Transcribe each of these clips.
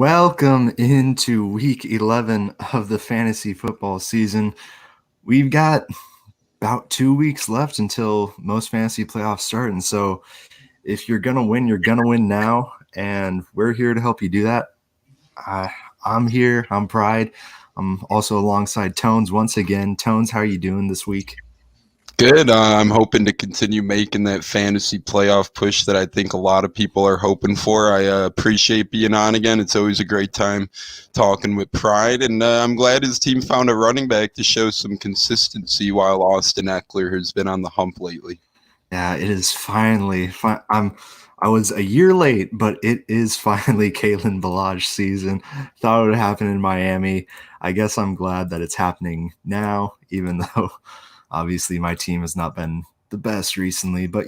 Welcome into week 11 of the fantasy football season. We've got about 2 weeks left until most fantasy playoffs start. And so if you're going to win, you're going to win now. And we're here to help you do that. I'm here. I'm Pride. I'm also alongside Tones once again. Tones, how are you doing this week? Good. I'm hoping to continue making that fantasy playoff push that I think a lot of people are hoping for. I appreciate being on again. It's always a great time talking with Pride, and I'm glad his team found a running back to show some consistency while Austin Eckler has been on the hump lately. Yeah, it is finally. I was a year late, but it is finally Kalen Ballage season. Thought it would happen in Miami. I guess I'm glad that it's happening now, even though obviously my team has not been the best recently. But,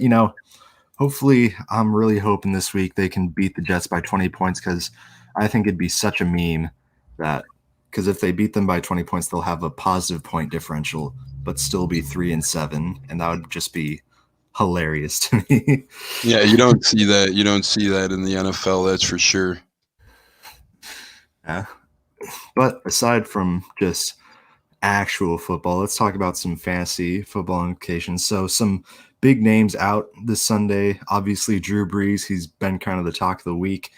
hopefully I'm really hoping this week they can beat the Jets by 20 points because I think it'd be such a meme because if they beat them by 20 points, they'll have a positive point differential, but still be 3-7. And that would just be hilarious to me. Yeah, you don't see that. You don't see that in the NFL, that's for sure. Yeah. But aside from just actual football, let's talk about some fantasy football implications. So some big names out this Sunday. Obviously, Drew Brees, he's been kind of the talk of the week.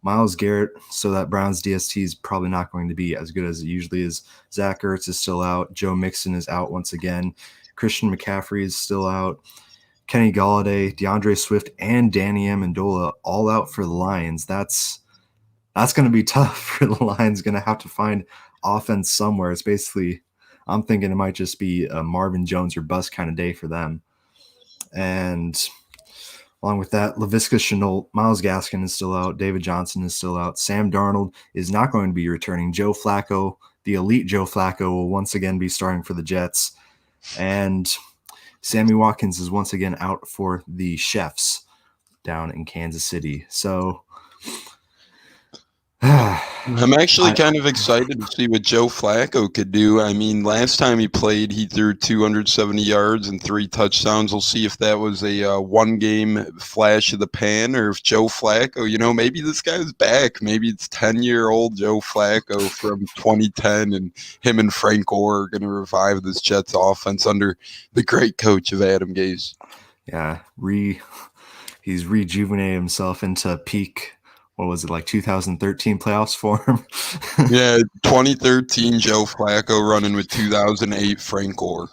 Myles Garrett, so that Browns DST is probably not going to be as good as it usually is. Zach Ertz is still out. Joe Mixon is out once again. Christian McCaffrey is still out. Kenny Golladay, DeAndre Swift, and Danny Amendola all out for the Lions. That's going to be tough for the Lions. Going to have to find offense somewhere. It's basically, I'm thinking it might just be a Marvin Jones or bust kind of day for them. And along with that, Laviska Shenault, Myles Gaskin is still out. David Johnson is still out. Sam Darnold is not going to be returning. Joe Flacco, the elite Joe Flacco, will once again be starting for the Jets. And Sammy Watkins is once again out for the Chefs down in Kansas City. So I'm actually kind of excited to see what Joe Flacco could do. I mean, last time he played, he threw 270 yards and 3 touchdowns. We'll see if that was a one-game flash of the pan or if Joe Flacco, maybe this guy's back. Maybe it's 10-year-old Joe Flacco from 2010, and him and Frank Gore are going to revive this Jets offense under the great coach of Adam Gase. Yeah, he's rejuvenated himself into peak. What was it, like 2013 playoffs for him? Yeah, 2013 Joe Flacco running with 2008 Frank Gore.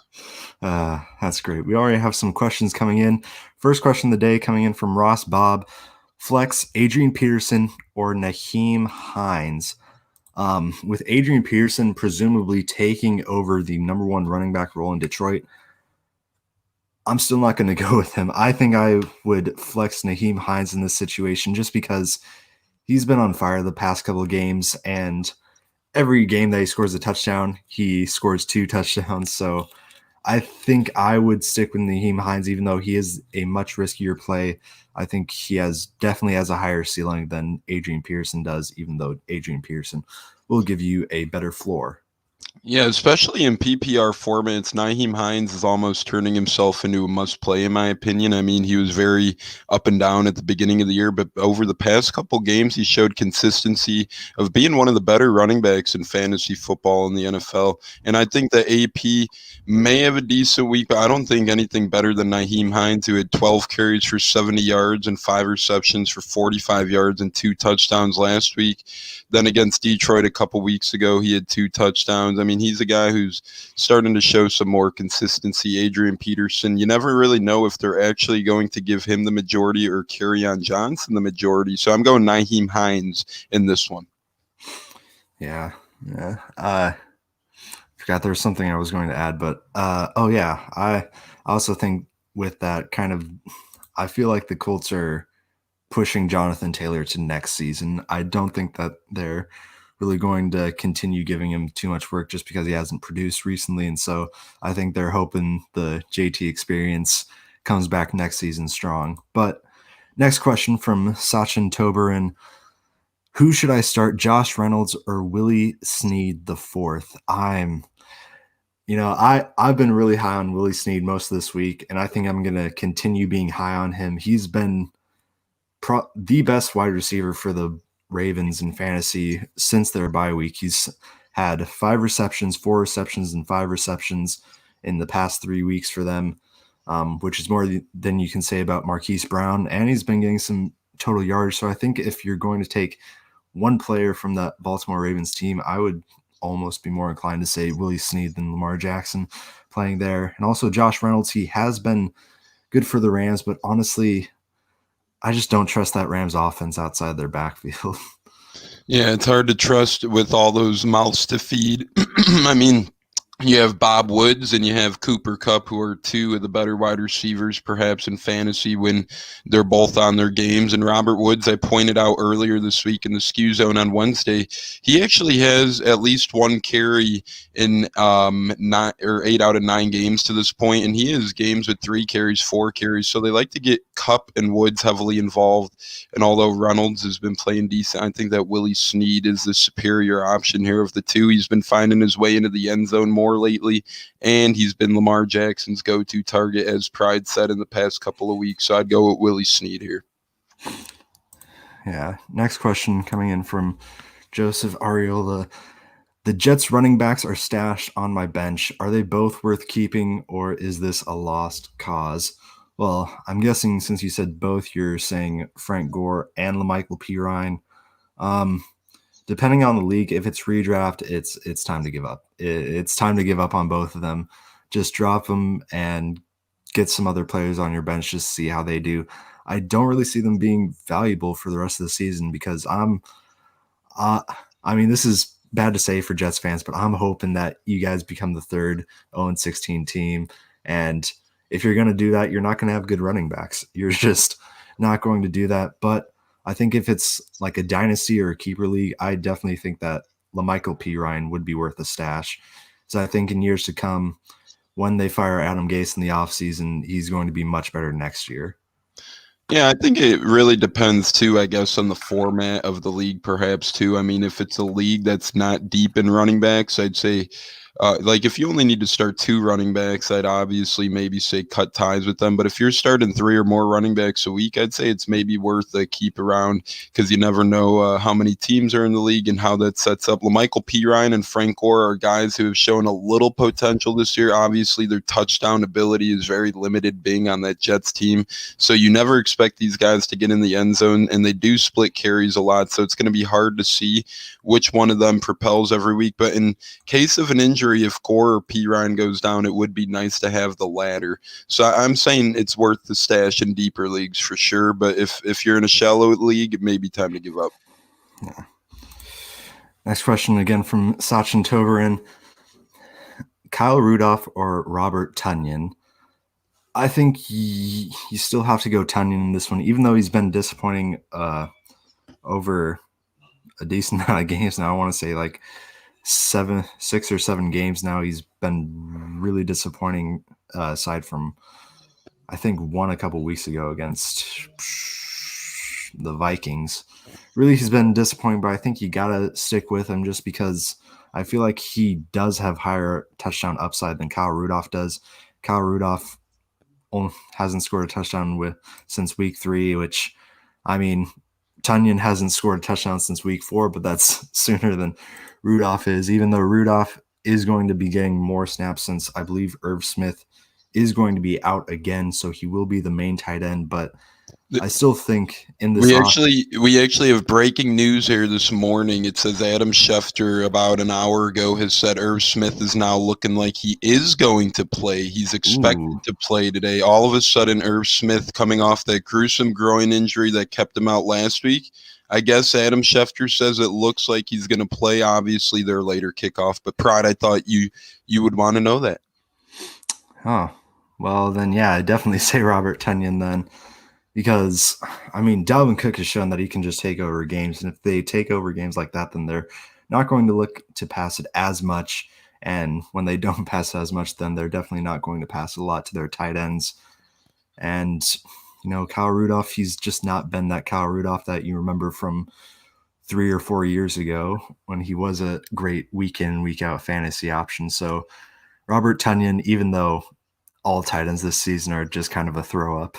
That's great. We already have some questions coming in. First question of the day coming in from Ross Bob. Flex Adrian Peterson or Nyheim Hines? With Adrian Peterson presumably taking over the number 1 running back role in Detroit, I'm still not going to go with him. I think I would flex Nyheim Hines in this situation just because he's been on fire the past couple of games, and every game that he scores a touchdown, he scores 2 touchdowns. So I think I would stick with Nyheim Hines, even though he is a much riskier play. I think he definitely has a higher ceiling than Adrian Peterson does, even though Adrian Peterson will give you a better floor. Yeah, especially in PPR formats, Nyheim Hines is almost turning himself into a must-play, in my opinion. I mean, he was very up and down at the beginning of the year, but over the past couple games, he showed consistency of being one of the better running backs in fantasy football in the NFL. And I think that AP may have a decent week, but I don't think anything better than Nyheim Hines, who had 12 carries for 70 yards and 5 receptions for 45 yards and 2 touchdowns last week. Then against Detroit a couple weeks ago, he had 2 touchdowns. I mean, he's a guy who's starting to show some more consistency. Adrian Peterson, you never really know if they're actually going to give him the majority or Kerryon Johnson the majority. So I'm going Nyheim Hines in this one. Yeah. Forgot there was something I was going to add, but I also think with that kind of, I feel like the Colts are pushing Jonathan Taylor to next season. I don't think that they're really going to continue giving him too much work just because he hasn't produced recently. And so I think they're hoping the JT experience comes back next season strong. But next question from Sachin Toberin. Who should I start, Josh Reynolds or Willy Snead the fourth? I've been really high on Willy Snead most of this week, and I think I'm going to continue being high on him. He's been the best wide receiver for the Ravens in fantasy since their bye week. He's had 5 receptions, 4 receptions, and 5 receptions in the past 3 weeks for them, which is more than you can say about Marquise Brown. And he's been getting some total yards. So I think if you're going to take one player from the Baltimore Ravens team, I would almost be more inclined to say Willie Snead than Lamar Jackson playing there. And also Josh Reynolds, he has been good for the Rams, but honestly, I just don't trust that Rams offense outside their backfield. Yeah, it's hard to trust with all those mouths to feed. I mean, you have Bob Woods and you have Cooper Kupp, who are two of the better wide receivers, perhaps in fantasy, when they're both on their games. And Robert Woods, I pointed out earlier this week in the Skew Zone on Wednesday, he actually has at least one carry in 8 out of 9 games to this point, and he has games with 3 carries, 4 carries. So they like to get Kupp and Woods heavily involved. And although Reynolds has been playing decent, I think that Willie Snead is the superior option here of the two. He's been finding his way into the end zone more lately, and he's been Lamar Jackson's go-to target, as Pride said in the past couple of weeks. So I'd go with Willie Snead here. Yeah. Next question coming in from Joseph Ariola. The Jets running backs are stashed on my bench. Are they both worth keeping, or is this a lost cause? Well, I'm guessing since you said both, you're saying Frank Gore and LaMichael Pirine. Depending on the league, if it's redraft, it's time to give up. It's time to give up on both of them. Just drop them and get some other players on your bench just to see how they do. I don't really see them being valuable for the rest of the season because this is bad to say for Jets fans, but I'm hoping that you guys become the third 0-16 team. And if you're going to do that, you're not going to have good running backs. You're just not going to do that. But I think if it's like a dynasty or a keeper league, I definitely think that LaMichael Pirine would be worth a stash. So I think in years to come, when they fire Adam Gase in the offseason, he's going to be much better next year. Yeah, I think it really depends too, I guess, on the format of the league, perhaps too. I mean, if it's a league that's not deep in running backs, I'd say if you only need to start 2 running backs, I'd obviously maybe say cut ties with them. But if you're starting 3 or more running backs a week, I'd say it's maybe worth a keep around because you never know how many teams are in the league and how that sets up. LaMichael Pirine and Frank Gore are guys who have shown a little potential this year. Obviously, their touchdown ability is very limited being on that Jets team. So you never expect these guys to get in the end zone, and they do split carries a lot. So it's going to be hard to see which one of them propels every week. But in case of an injury, if Gore or Pirine goes down, it would be nice to have the latter. So I'm saying it's worth the stash in deeper leagues for sure. But if you're in a shallow league, it may be time to give up. Yeah. Next question again from Sachin Tovarin. Kyle Rudolph or Robert Tanyan? I think you still have to go Tanyan in this one, even though he's been disappointing over a decent amount of games now. I want to say like 6 or 7 games now. He's been really disappointing aside from, I think, one a couple weeks ago against the Vikings. Really, he's been disappointing, but I think you got to stick with him just because I feel like he does have higher touchdown upside than Kyle Rudolph does. Kyle Rudolph hasn't scored a touchdown since week 3, which, I mean, Tanyan hasn't scored a touchdown since week 4, but that's sooner than Rudolph is, even though Rudolph is going to be getting more snaps since I believe Irv Smith is going to be out again, so he will be the main tight end, but I still think in this we actually have breaking news here this morning. It says Adam Schefter about an hour ago has said Irv Smith is now looking like he is going to play. He's expected to play today. All of a sudden, Irv Smith coming off that gruesome groin injury that kept him out last week. I guess Adam Schefter says it looks like he's going to play. Obviously, their later kickoff. But Pride, I thought you would want to know that. Oh, well then, yeah, I definitely say Robert Tanyan then. Because, I mean, Dalvin Cook has shown that he can just take over games. And if they take over games like that, then they're not going to look to pass it as much. And when they don't pass it as much, then they're definitely not going to pass it a lot to their tight ends. And, Kyle Rudolph, he's just not been that Kyle Rudolph that you remember from 3 or 4 years ago when he was a great week in, week out fantasy option. So Robert Tanyan, even though all tight ends this season are just kind of a throw up.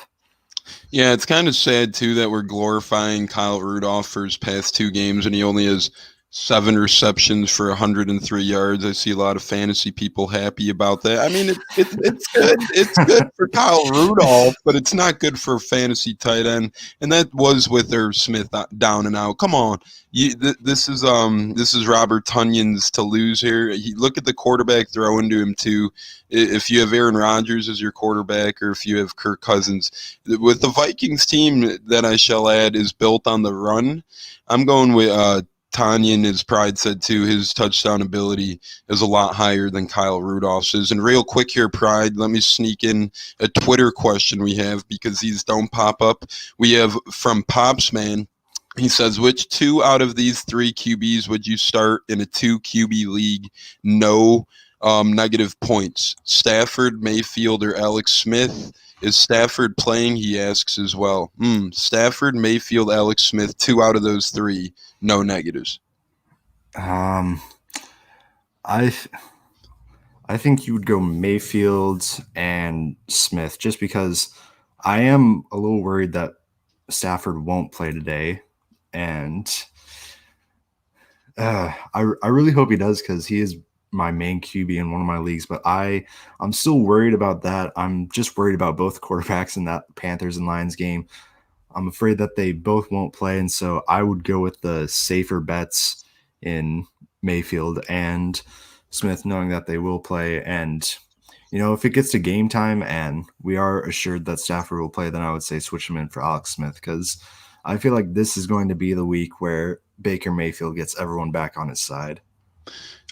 Yeah, it's kind of sad too that we're glorifying Kyle Rudolph for his past 2 games, and he only has 7 receptions for 103 yards. I see a lot of fantasy people happy about that. I mean, it's good. It's good for Kyle Rudolph, but it's not good for fantasy tight end. And that was with Irv Smith down and out. Come on, this is Robert Tunion's to lose here. Look at the quarterback throwing to him too. If you have Aaron Rodgers as your quarterback, or if you have Kirk Cousins, with the Vikings team that I shall add is built on the run, I'm going with Tanyan, as Pride said too, his touchdown ability is a lot higher than Kyle Rudolph's is. And real quick here, Pride, let me sneak in a Twitter question we have because these don't pop up. We have from Pops Man. He says, which 2 out of these 3 QBs would you start in a 2 QB league? No negative points. Stafford, Mayfield, or Alex Smith? Is Stafford playing? He asks as well. Stafford, Mayfield, Alex Smith, 2 out of those 3, no negatives. I think you would go Mayfield and Smith, just because I am a little worried that Stafford won't play today, and I really hope he does, because he is my main QB in one of my leagues. But I'm still worried about that. I'm just worried about both quarterbacks in that Panthers and Lions game. I'm afraid that they both won't play, and so I would go with the safer bets in Mayfield and Smith, knowing that they will play. And if it gets to game time and we are assured that Stafford will play, then I would say switch him in for Alex Smith, because I feel like this is going to be the week where Baker Mayfield gets everyone back on his side.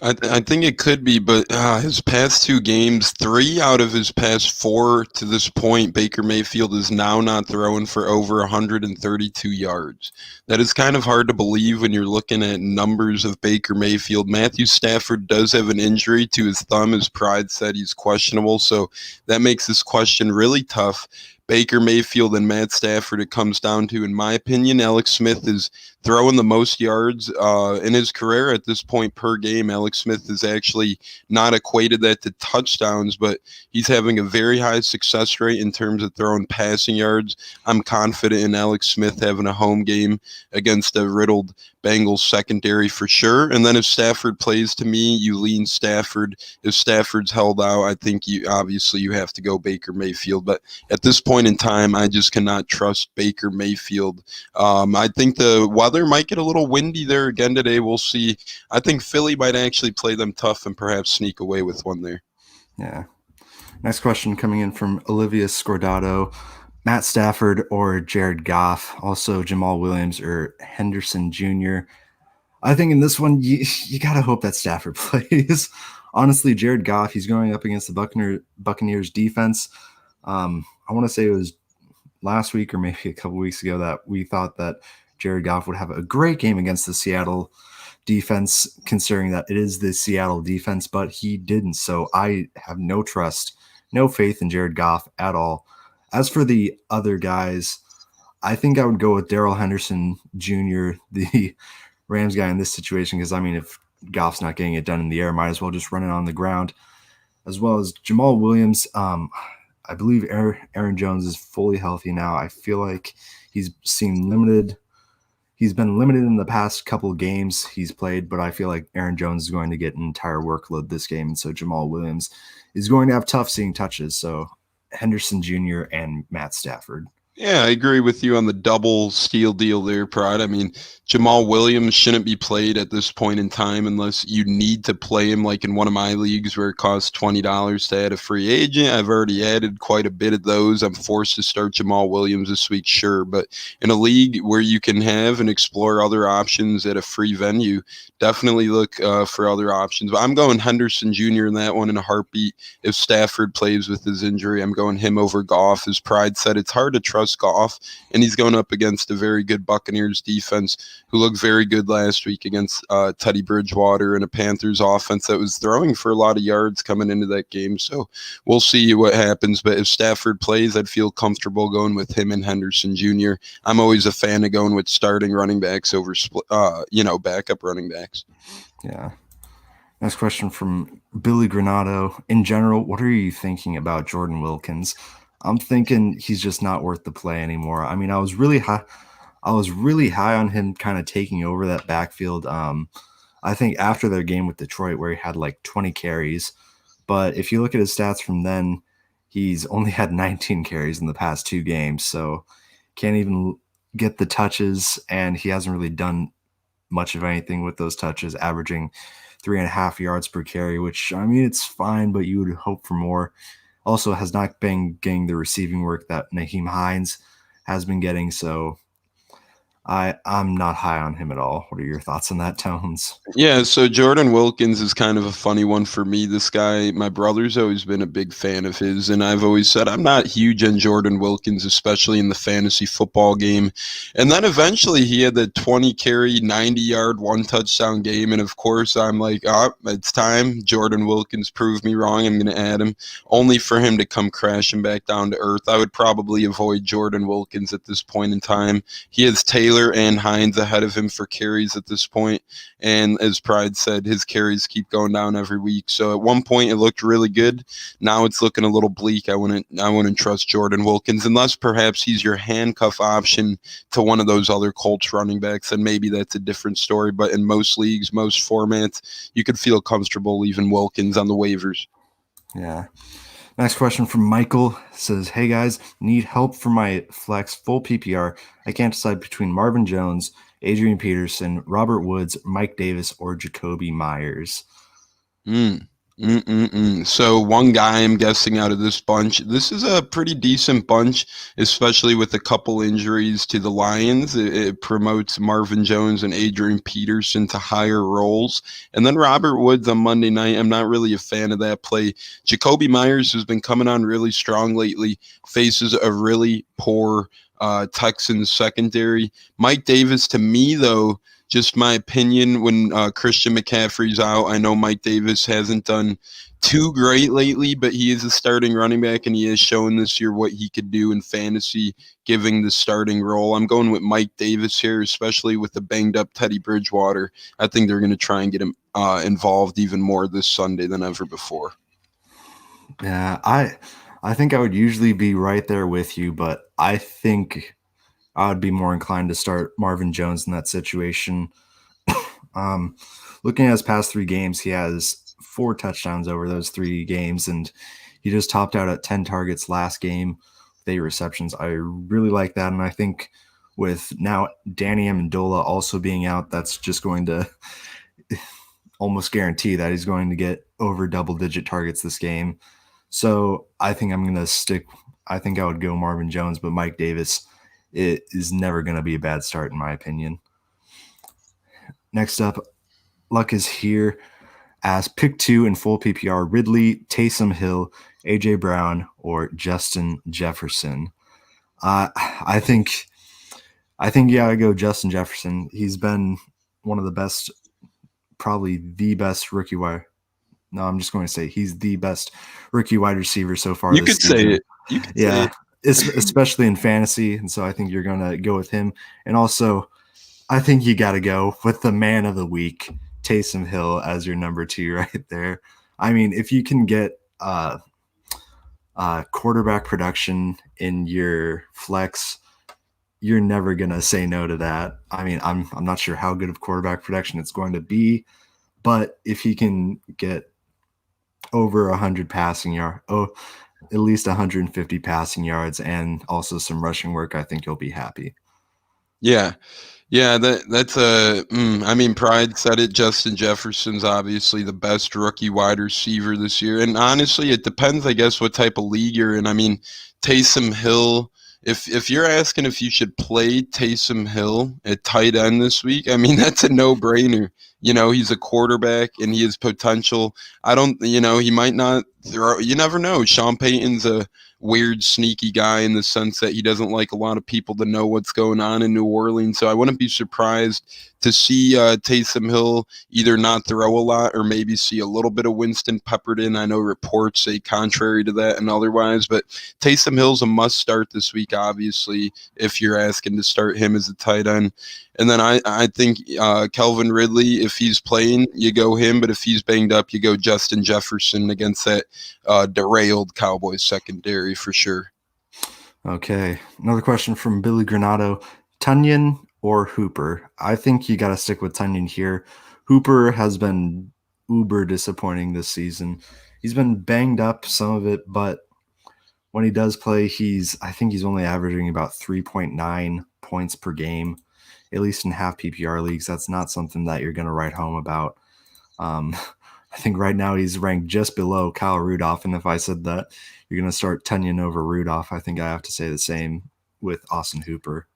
I think it could be, but his past 2 games, 3 out of his past 4 to this point, Baker Mayfield is now not throwing for over 132 yards. That is kind of hard to believe when you're looking at numbers of Baker Mayfield. Matthew Stafford does have an injury to his thumb. As Pride said, he's questionable, so that makes this question really tough. Baker Mayfield and Matt Stafford, it comes down to, in my opinion. Alex Smith is throwing the most yards in his career at this point per game. Alex Smith has actually not equated that to touchdowns, but he's having a very high success rate in terms of throwing passing yards. I'm confident in Alex Smith having a home game against a riddled Bengals secondary for sure. And then if Stafford plays, to me, you lean Stafford. If Stafford's held out, I think you have to go Baker Mayfield. But at this point in time, I just cannot trust Baker Mayfield. I think the weather might get a little windy there again today. We'll see. I think Philly might actually play them tough and perhaps sneak away with one there. Yeah. Next question coming in from Olivia Scordato. Matt Stafford or Jared Goff, also Jamal Williams or Henderson Jr. I think in this one, you got to hope that Stafford plays. Honestly, Jared Goff, he's going up against the Buccaneers defense. I want to say it was last week or maybe a couple weeks ago that we thought that Jared Goff would have a great game against the Seattle defense, considering that it is the Seattle defense, but he didn't. So I have no trust, no faith in Jared Goff at all. As for the other guys, I think I would go with Darrell Henderson Jr., the Rams guy in this situation, because, I mean, if Goff's not getting it done in the air, might as well just run it on the ground, as well as Jamal Williams. I believe Aaron Jones is fully healthy now. I feel like he's seen limited. He's been limited in the past couple of games he's played, but I feel like Aaron Jones is going to get an entire workload this game, and so Jamal Williams is going to have tough seeing touches. So Henderson Jr. and Matt Stafford. Yeah, I agree with you on the double steal deal there, Pride. I mean, Jamal Williams shouldn't be played at this point in time unless you need to play him, like in one of my leagues where it costs $20 to add a free agent. I've already added quite a bit of those. I'm forced to start Jamal Williams this week, sure. But in a league where you can have and explore other options at a free venue, definitely look for other options. But I'm going Henderson Jr. in that one in a heartbeat. If Stafford plays with his injury, I'm going him over Goff. As Pride said, it's hard to trust Goff, and he's going up against a very good Buccaneers defense who looked very good last week against Teddy Bridgewater and a Panthers offense that was throwing for a lot of yards coming into that game. So we'll see what happens. But if Stafford plays, I'd feel comfortable going with him and Henderson Jr. I'm always a fan of going with starting running backs over backup running backs. Yeah. Next question from Billy Granado. In general, what are you thinking about Jordan Wilkins? I'm thinking he's just not worth the play anymore. I mean, I was really high. I was really high on him kind of taking over that backfield. I think after their game with Detroit, where he had like 20 carries, but if you look at his stats from then, he's only had 19 carries in the past 2 games, so can't even get the touches, and he hasn't really done much of anything with those touches, averaging 3.5 yards per carry, which, I mean, it's fine, but you would hope for more. Also has not been getting the receiving work that Nyheim Hines has been getting, so I'm not high on him at all. What are your thoughts on that, Tones? Yeah, so Jordan Wilkins is kind of a funny one for me. This guy, my brother's always been a big fan of his, and I've always said I'm not huge on Jordan Wilkins, especially in the fantasy football game. And then eventually he had the 20 carry, 90-yard, 1 touchdown game, and of course I'm like, oh, it's time. Jordan Wilkins proved me wrong. I'm going to add him, only for him to come crashing back down to earth. I would probably avoid Jordan Wilkins at this point in time. He has Taylor and Hines ahead of him for carries at this point, and as Pride said, his carries keep going down every week. So at one point it looked really good. Now it's looking a little bleak. I wouldn't trust Jordan Wilkins unless perhaps he's your handcuff option to one of those other Colts running backs, and maybe that's a different story. But in most leagues, most formats, you could feel comfortable leaving Wilkins on the waivers. Yeah. Next question from Michael says, "Hey guys, need help for my flex full PPR. I can't decide between Marvin Jones, Adrian Peterson, Robert Woods, Mike Davis, or Jacoby Myers." So one guy I'm guessing out of this bunch, this is a pretty decent bunch, especially with a couple injuries to the Lions. It promotes Marvin Jones and Adrian Peterson to higher roles. And then Robert Woods on Monday night, I'm not really a fan of that play. Jacoby Myers has been coming on really strong lately, faces a really poor Texans secondary. Mike Davis, to me, though, just my opinion, when Christian McCaffrey's out, I know Mike Davis hasn't done too great lately, but he is a starting running back, and he has shown this year what he could do in fantasy, giving the starting role. I'm going with Mike Davis here, especially with the banged-up Teddy Bridgewater. I think they're going to try and get him involved even more this Sunday than ever before. Yeah, I think I would usually be right there with you, but I think I would be more inclined to start Marvin Jones in that situation. Looking at his past 3 games, he has 4 touchdowns over those 3 games, and he just topped out at 10 targets last game with 8 receptions. I really like that, and I think with now Danny Amendola also being out, that's just going to almost guarantee that he's going to get over double-digit targets this game. So I think I'm going to stick. I think I would go Marvin Jones, but Mike Davis, it is never going to be a bad start in my opinion. Next up, Luck is here as pick 2 in full PPR: Ridley, Taysom Hill, AJ Brown, or Justin Jefferson. I think yeah, I go Justin Jefferson. He's been one of the best, probably the best rookie wide. No, I'm just going to say he's the best rookie wide receiver so far. You could say it. You could say it. Especially in fantasy, and so I think you're going to go with him. And also, I think you got to go with the man of the week, Taysom Hill, as your number 2 right there. I mean, if you can get quarterback production in your flex, you're never going to say no to that. I mean, I'm not sure how good of quarterback production it's going to be, but if he can get over 100 passing yards, at least 150 passing yards, and also some rushing work, I think you'll be happy. Yeah, that's I mean, Pride said it. Justin Jefferson's obviously the best rookie wide receiver this year, and honestly, it depends, I guess, what type of league you're in. I mean, Taysom Hill. If you're asking if you should play Taysom Hill at tight end this week, I mean, that's a no-brainer. You know, he's a quarterback and he has potential. He might not throw. You never know. Sean Payton's a weird, sneaky guy in the sense that he doesn't like a lot of people to know what's going on in New Orleans. So I wouldn't be surprised to see Taysom Hill either not throw a lot or maybe see a little bit of Winston peppered in. I know reports say contrary to that and otherwise, but Taysom Hill's a must start this week, obviously, if you're asking to start him as a tight end. And then I think Calvin Ridley, if he's playing, you go him. But if he's banged up, you go Justin Jefferson against that derailed Cowboys secondary for sure. Okay, another question from Billy Granado. Tanyan or Hooper? I think you got to stick with Tanyan here. Hooper has been uber disappointing this season. He's been banged up, some of it, but when he does play, I think he's only averaging about 3.9 points per game, at least in half PPR leagues. That's not something that you're going to write home about. Um, I think right now he's ranked just below Kyle Rudolph, and if I said that you're going to start Tanyan over Rudolph, I think I have to say the same with Austin Hooper.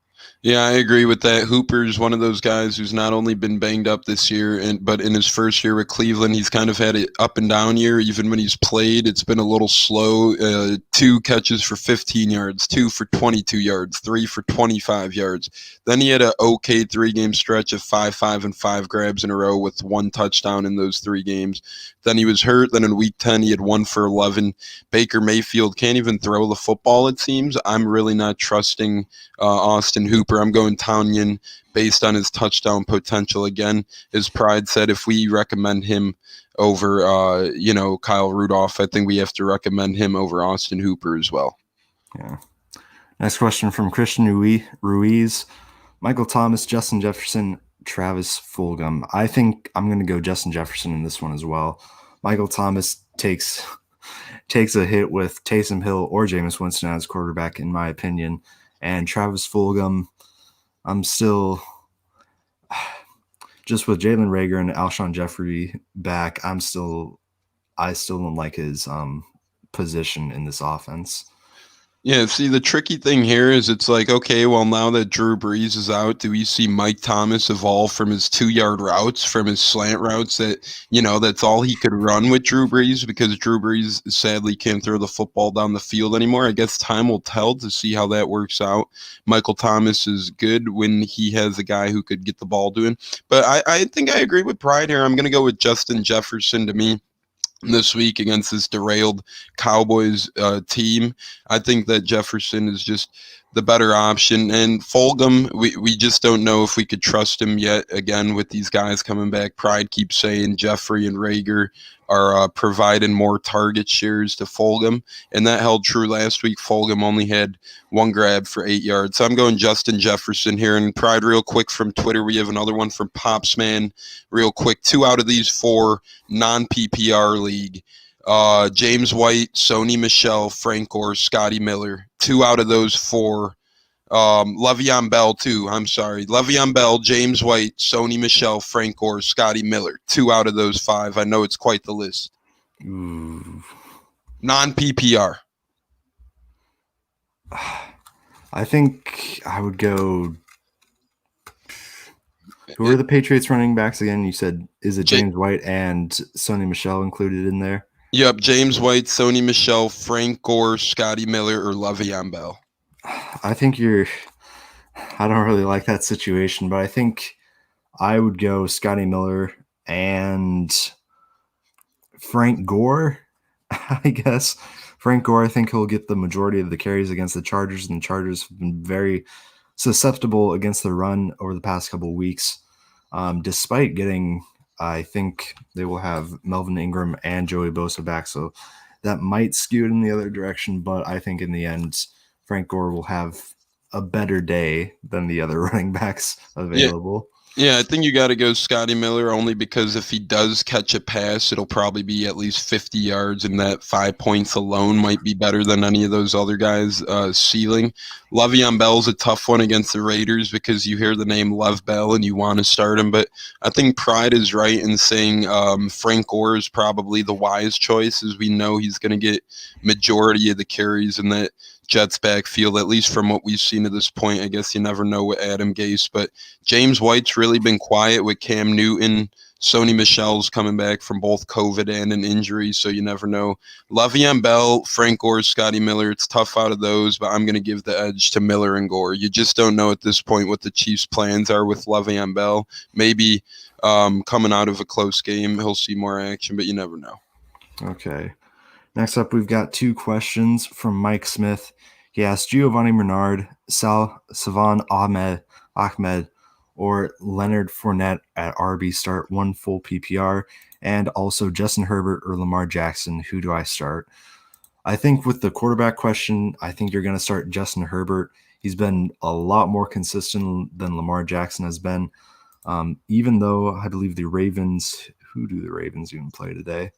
Yeah, I agree with that. Hooper's one of those guys who's not only been banged up this year, but in his first year with Cleveland, he's kind of had an up and down year. Even when he's played, it's been a little slow. 2 catches for 15 yards, 2 for 22 yards, 3 for 25 yards. Then he had an okay 3-game stretch of 5 and 5 grabs in a row with 1 touchdown in those 3 games. Then he was hurt. Then in week 10, he had 1 for 11. Baker Mayfield can't even throw the football, it seems. I'm really not trusting Austin Hooper. I'm going Tanyan based on his touchdown potential. Again, as Pride said, if we recommend him over, Kyle Rudolph, I think we have to recommend him over Austin Hooper as well. Yeah. Next question from Christian Ruiz. Michael Thomas, Justin Jefferson, Travis Fulgham. I think I'm going to go Justin Jefferson in this one as well. Michael Thomas takes a hit with Taysom Hill or Jameis Winston as quarterback, in my opinion. And Travis Fulgham, I'm still just with Jalen Reagor and Alshon Jeffrey back. I still don't like his position in this offense. Yeah, see, the tricky thing here is it's like, okay, well, now that Drew Brees is out, do we see Mike Thomas evolve from his 2-yard routes, from his slant routes that, that's all he could run with Drew Brees, because Drew Brees sadly can't throw the football down the field anymore? I guess time will tell to see how that works out. Michael Thomas is good when he has a guy who could get the ball to him. But I think I agree with Pride here. I'm going to go with Justin Jefferson. To me, this week against this derailed Cowboys team, I think that Jefferson is just the better option. And Fulgham, we just don't know if we could trust him yet. Again, with these guys coming back, Pride keeps saying Jeffrey and Reagor are providing more target shares to Fulgham, and that held true last week. Fulgham only had 1 grab for 8 yards. So I'm going Justin Jefferson here. And Pride, real quick from Twitter, we have another one from Popsman. Real quick, 2 out of these 4 non-PPR league. James White, Sony Michel, Frank Gore, Scotty Miller. 2 out of those 4. Le'Veon Bell, too. I'm sorry. Le'Veon Bell, James White, Sony Michel, Frank Gore, Scotty Miller. 2 out of those 5. I know it's quite the list. Ooh. Non-PPR. I think I would go. Who are the Patriots running backs again? You said, is it James White and Sony Michel included in there? Yep, James White, Sony Michel, Frank Gore, Scotty Miller, or Le'Veon Bell. I think I don't really like that situation, but I think I would go Scotty Miller and Frank Gore, I guess. Frank Gore, I think he'll get the majority of the carries against the Chargers, and the Chargers have been very susceptible against the run over the past couple of weeks. Despite getting, I think they will have Melvin Ingram and Joey Bosa back, so that might skew it in the other direction, but I think in the end, Frank Gore will have a better day than the other running backs available. Yeah, I think you got to go Scotty Miller, only because if he does catch a pass, it'll probably be at least 50 yards, and that 5 points alone might be better than any of those other guys' ceiling. Le'Veon Bell's a tough one against the Raiders because you hear the name Lev Bell and you want to start him, but I think Pride is right in saying Frank Gore is probably the wise choice, as we know he's going to get majority of the carries in that Jets backfield, at least from what we've seen at this point. I guess you never know with Adam Gase, but James White's really been quiet with Cam Newton. Sony Michel's coming back from both COVID and an injury, so you never know. Le'Veon Bell, Frank Gore, Scotty Miller, it's tough out of those, but I'm going to give the edge to Miller and Gore. You just don't know at this point what the Chiefs' plans are with Le'Veon Bell. Maybe coming out of a close game, he'll see more action, but you never know. Okay. Next up, we've got 2 questions from Mike Smith. He asked Giovanni Bernard, Salvon Ahmed, or Leonard Fournette at RB start 1 full PPR, and also Justin Herbert or Lamar Jackson. Who do I start? I think with the quarterback question, I think you're going to start Justin Herbert. He's been a lot more consistent than Lamar Jackson has been. Even though I believe the Ravens, who do the Ravens even play today?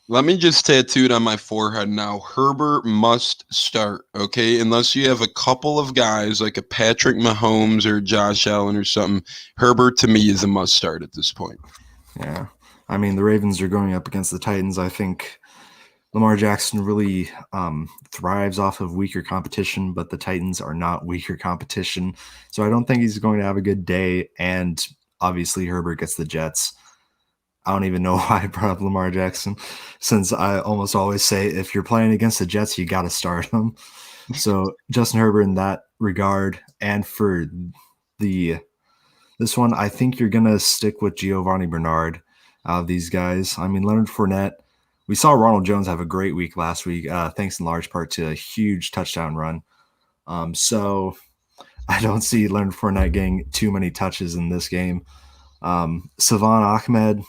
Let me just tattoo it on my forehead now. Herbert must start, okay? Unless you have a couple of guys like a Patrick Mahomes or Josh Allen or something. Herbert to me is a must start at this point. Yeah. I mean, the Ravens are going up against the Titans. I think Lamar Jackson really thrives off of weaker competition, but the Titans are not weaker competition. So I don't think he's going to have a good day. And obviously, Herbert gets the Jets. I don't even know why I brought up Lamar Jackson, since I almost always say if you're playing against the Jets, you got to start him. So Justin Herbert in that regard. And for this one, I think you're going to stick with Giovanni Bernard out of these guys. I mean, Leonard Fournette, we saw Ronald Jones have a great week last week, thanks in large part to a huge touchdown run. So I don't see Leonard Fournette getting too many touches in this game. Savon Ahmed,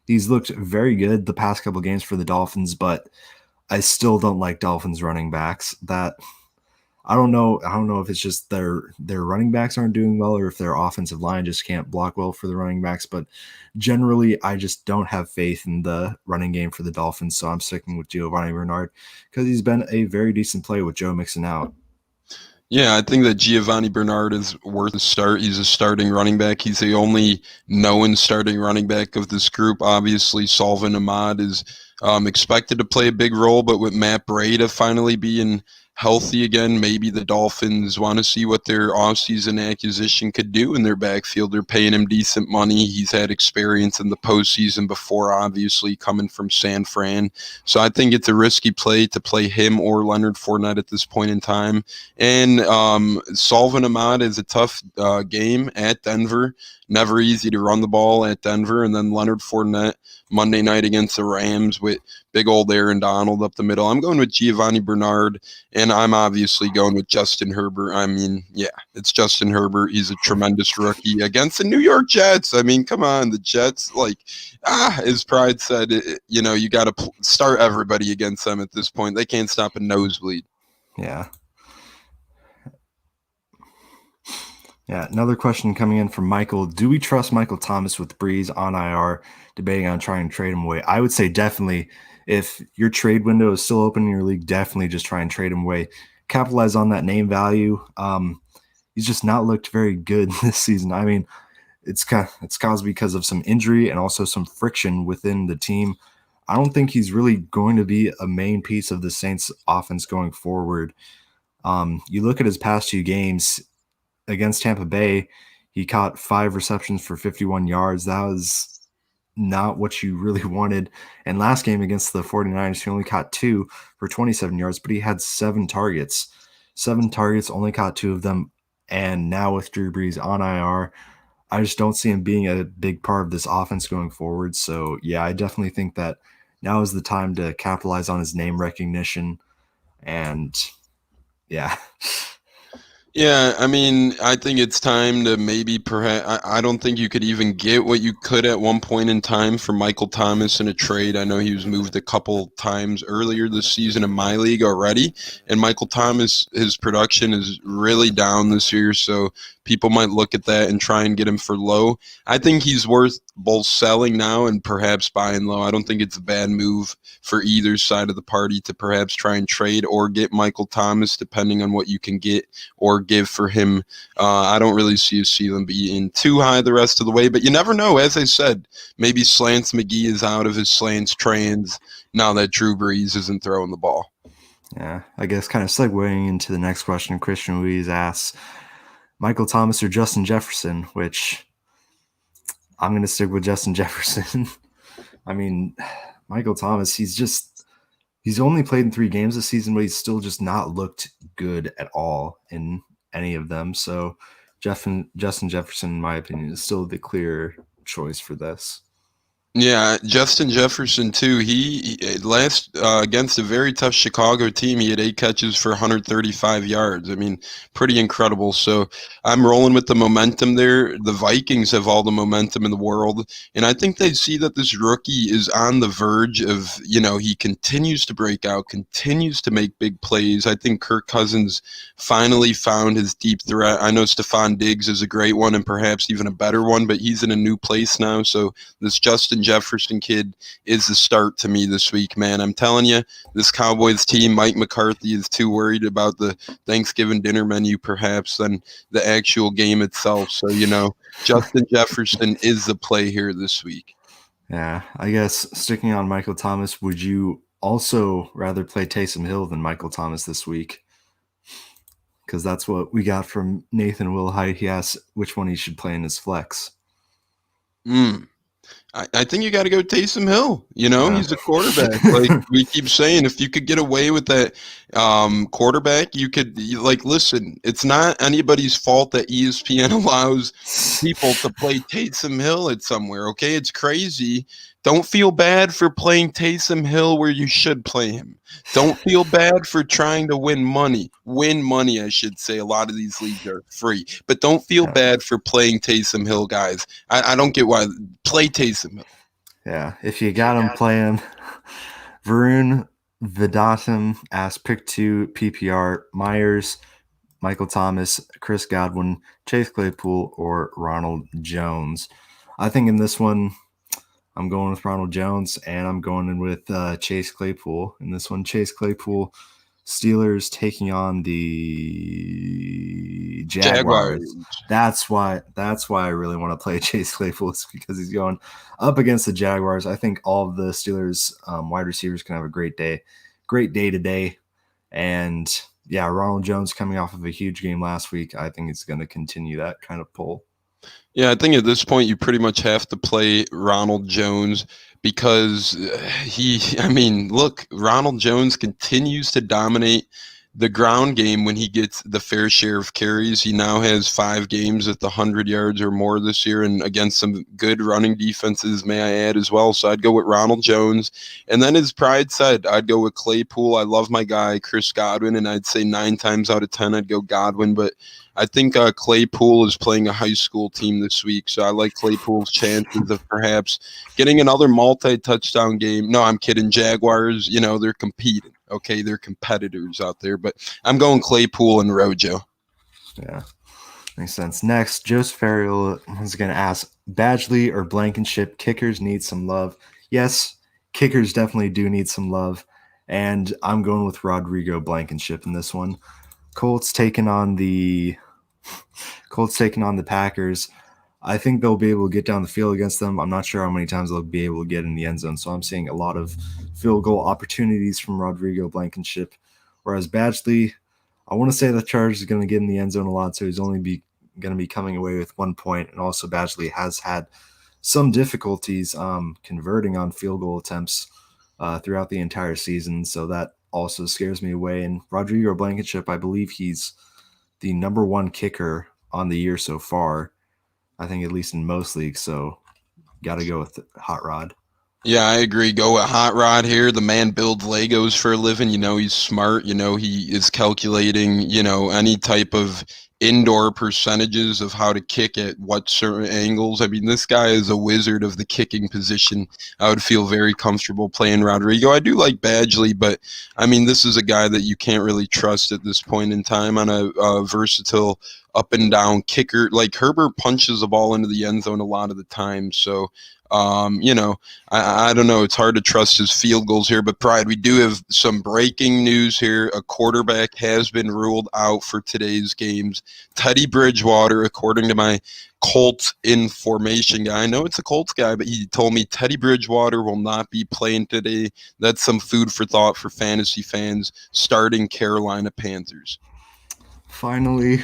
he's looked very good the past couple games for the Dolphins, but I still don't like Dolphins running backs. That I don't know. I don't know if it's just their running backs aren't doing well, or if their offensive line just can't block well for the running backs. But generally, I just don't have faith in the running game for the Dolphins. So I'm sticking with Giovanni Bernard because he's been a very decent play with Joe Mixon out. Yeah, I think that Giovanni Bernard is worth a start. He's a starting running back. He's the only known starting running back of this group. Obviously, Salvin Ahmad is expected to play a big role, but with Matt Breida finally being healthy again, maybe the Dolphins want to see what their offseason acquisition could do in their backfield. They're paying him decent money. He's had experience in the postseason before, obviously, coming from San Fran. So I think it's a risky play to play him or Leonard Fournette at this point in time. And Salvin Ahmad is a tough game at Denver. Never easy to run the ball at Denver. And then Leonard Fournette Monday night against the Rams with big old Aaron Donald up the middle. I'm going with Giovanni Bernard, and I'm obviously going with Justin Herbert. I mean, yeah, it's Justin Herbert. He's a tremendous rookie against the New York Jets. I mean, come on, the Jets, as Pride said, you got to start everybody against them at this point. They can't stop a nosebleed. Yeah. Yeah, another question coming in from Michael. Do we trust Michael Thomas with Breeze on IR, debating on trying to trade him away? I would say definitely. If your trade window is still open in your league, definitely just try and trade him away. Capitalize on that name value. He's just not looked very good this season. I mean, it's caused because of some injury and also some friction within the team. I don't think he's really going to be a main piece of the Saints offense going forward. You look at his past 2 games against Tampa Bay, he caught 5 receptions for 51 yards. That was not what you really wanted. And last game against the 49ers, he only caught 2 for 27 yards, but he had 7 targets. 7 targets, only caught 2 of them. And now with Drew Brees on IR, I just don't see him being a big part of this offense going forward. So, yeah, I definitely think that now is the time to capitalize on his name recognition. And, yeah. Yeah, I mean, I think it's time to maybe perhaps. I don't think you could even get what you could at one point in time for Michael Thomas in a trade. I know he was moved a couple times earlier this season in my league already, and Michael Thomas, his production is really down this year, so people might look at that and try and get him for low. I think he's worth both selling now and perhaps buying low. I don't think it's a bad move for either side of the party to perhaps try and trade or get Michael Thomas, depending on what you can get or give for him. I don't really see a ceiling being too high the rest of the way, but you never know. As I said, maybe Slants McGee is out of his Slants trans now that Drew Brees isn't throwing the ball. Yeah, I guess kind of segueing into the next question, Christian Louise asks, Michael Thomas or Justin Jefferson, which I'm going to stick with Justin Jefferson. I mean, Michael Thomas, he's only played in 3 games this season, but he's still just not looked good at all in any of them. So Justin Jefferson, in my opinion, is still the clear choice for this. Yeah, Justin Jefferson too. He last against a very tough Chicago team, he had 8 catches for 135 yards. I mean, pretty incredible. So I'm rolling with the momentum there. The Vikings have all the momentum in the world, and I think they see that this rookie is on the verge of, he continues to break out, continues to make big plays. I think Kirk Cousins finally found his deep threat. I know Stephon Diggs is a great one and perhaps even a better one, but he's in a new place now. So this Justin Jefferson kid is the start to me this week, man. I'm telling you, this Cowboys team, Mike McCarthy is too worried about the Thanksgiving dinner menu, perhaps, than the actual game itself. So, Justin Jefferson is the play here this week. Yeah, I guess sticking on Michael Thomas, would you also rather play Taysom Hill than Michael Thomas this week? Because that's what we got from Nathan Wilhite. He asked which one he should play in his flex. I think you got to go Taysom Hill. He's a quarterback. Like we keep saying, if you could get away with that quarterback, listen, it's not anybody's fault that ESPN allows people to play Taysom Hill at somewhere. Okay, it's crazy. Don't feel bad for playing Taysom Hill where you should play him. Don't feel bad for trying to win money. Win money, I should say. A lot of these leagues are free. But don't feel bad for playing Taysom Hill, guys. I don't get why. Play Taysom Hill. Yeah, if you got him playing. Varun Vedatum asked pick 2 PPR Myers, Michael Thomas, Chris Godwin, Chase Claypool, or Ronald Jones. I think in this one, I'm going with Ronald Jones, and I'm going in with Chase Claypool. In this one, Chase Claypool, Steelers taking on the Jaguars. That's why I really want to play Chase Claypool, because he's going up against the Jaguars. I think all of the Steelers wide receivers can have a great day today. And yeah, Ronald Jones coming off of a huge game last week, I think it's going to continue that kind of pull. Yeah, I think at this point you pretty much have to play Ronald Jones because look, Ronald Jones continues to dominate the ground game when he gets the fair share of carries. He now has 5 games at the 100 yards or more this year, and against some good running defenses, may I add, as well. So I'd go with Ronald Jones. And then, as Pride said, I'd go with Claypool. I love my guy, Chris Godwin, and I'd say 9 times out of 10 I'd go Godwin. But I think Claypool is playing a high school team this week, so I like Claypool's chances of perhaps getting another multi-touchdown game. No, I'm kidding. Jaguars, they're competing. Okay, they're competitors out there, but I'm going Claypool and Rojo. Yeah, makes sense. Next, Joseph Farrell is going to ask, Badgley or Blankenship, kickers need some love. Yes, kickers definitely do need some love, and I'm going with Rodrigo Blankenship in this one. Colts taking on the Packers. I think they'll be able to get down the field against them. I'm not sure how many times they'll be able to get in the end zone, so I'm seeing a lot of field goal opportunities from Rodrigo Blankenship. Whereas Badgley, I want to say the Chargers is going to get in the end zone a lot, so he's only going to be coming away with 1 point. And also Badgley has had some difficulties converting on field goal attempts throughout the entire season, so that also scares me away. And Rodrigo Blankenship, I believe he's the number 1 kicker on the year so far, I think, at least in most leagues. So got to go with Hot Rod. Yeah, I agree. Go with Hot Rod here. The man builds Legos for a living. He's smart. He is calculating, any type of indoor percentages of how to kick at what certain angles. I mean, this guy is a wizard of the kicking position. I would feel very comfortable playing Rodrigo. I do like Badgley, but I mean, this is a guy that you can't really trust at this point in time on a versatile up and down kicker. Like Herbert punches the ball into the end zone a lot of the time. So, I don't know. It's hard to trust his field goals here, but Pride, we do have some breaking news here. A quarterback has been ruled out for today's games. Teddy Bridgewater, according to my Colts information guy. I know it's a Colts guy, but he told me Teddy Bridgewater will not be playing today. That's some food for thought for fantasy fans starting Carolina Panthers. Finally,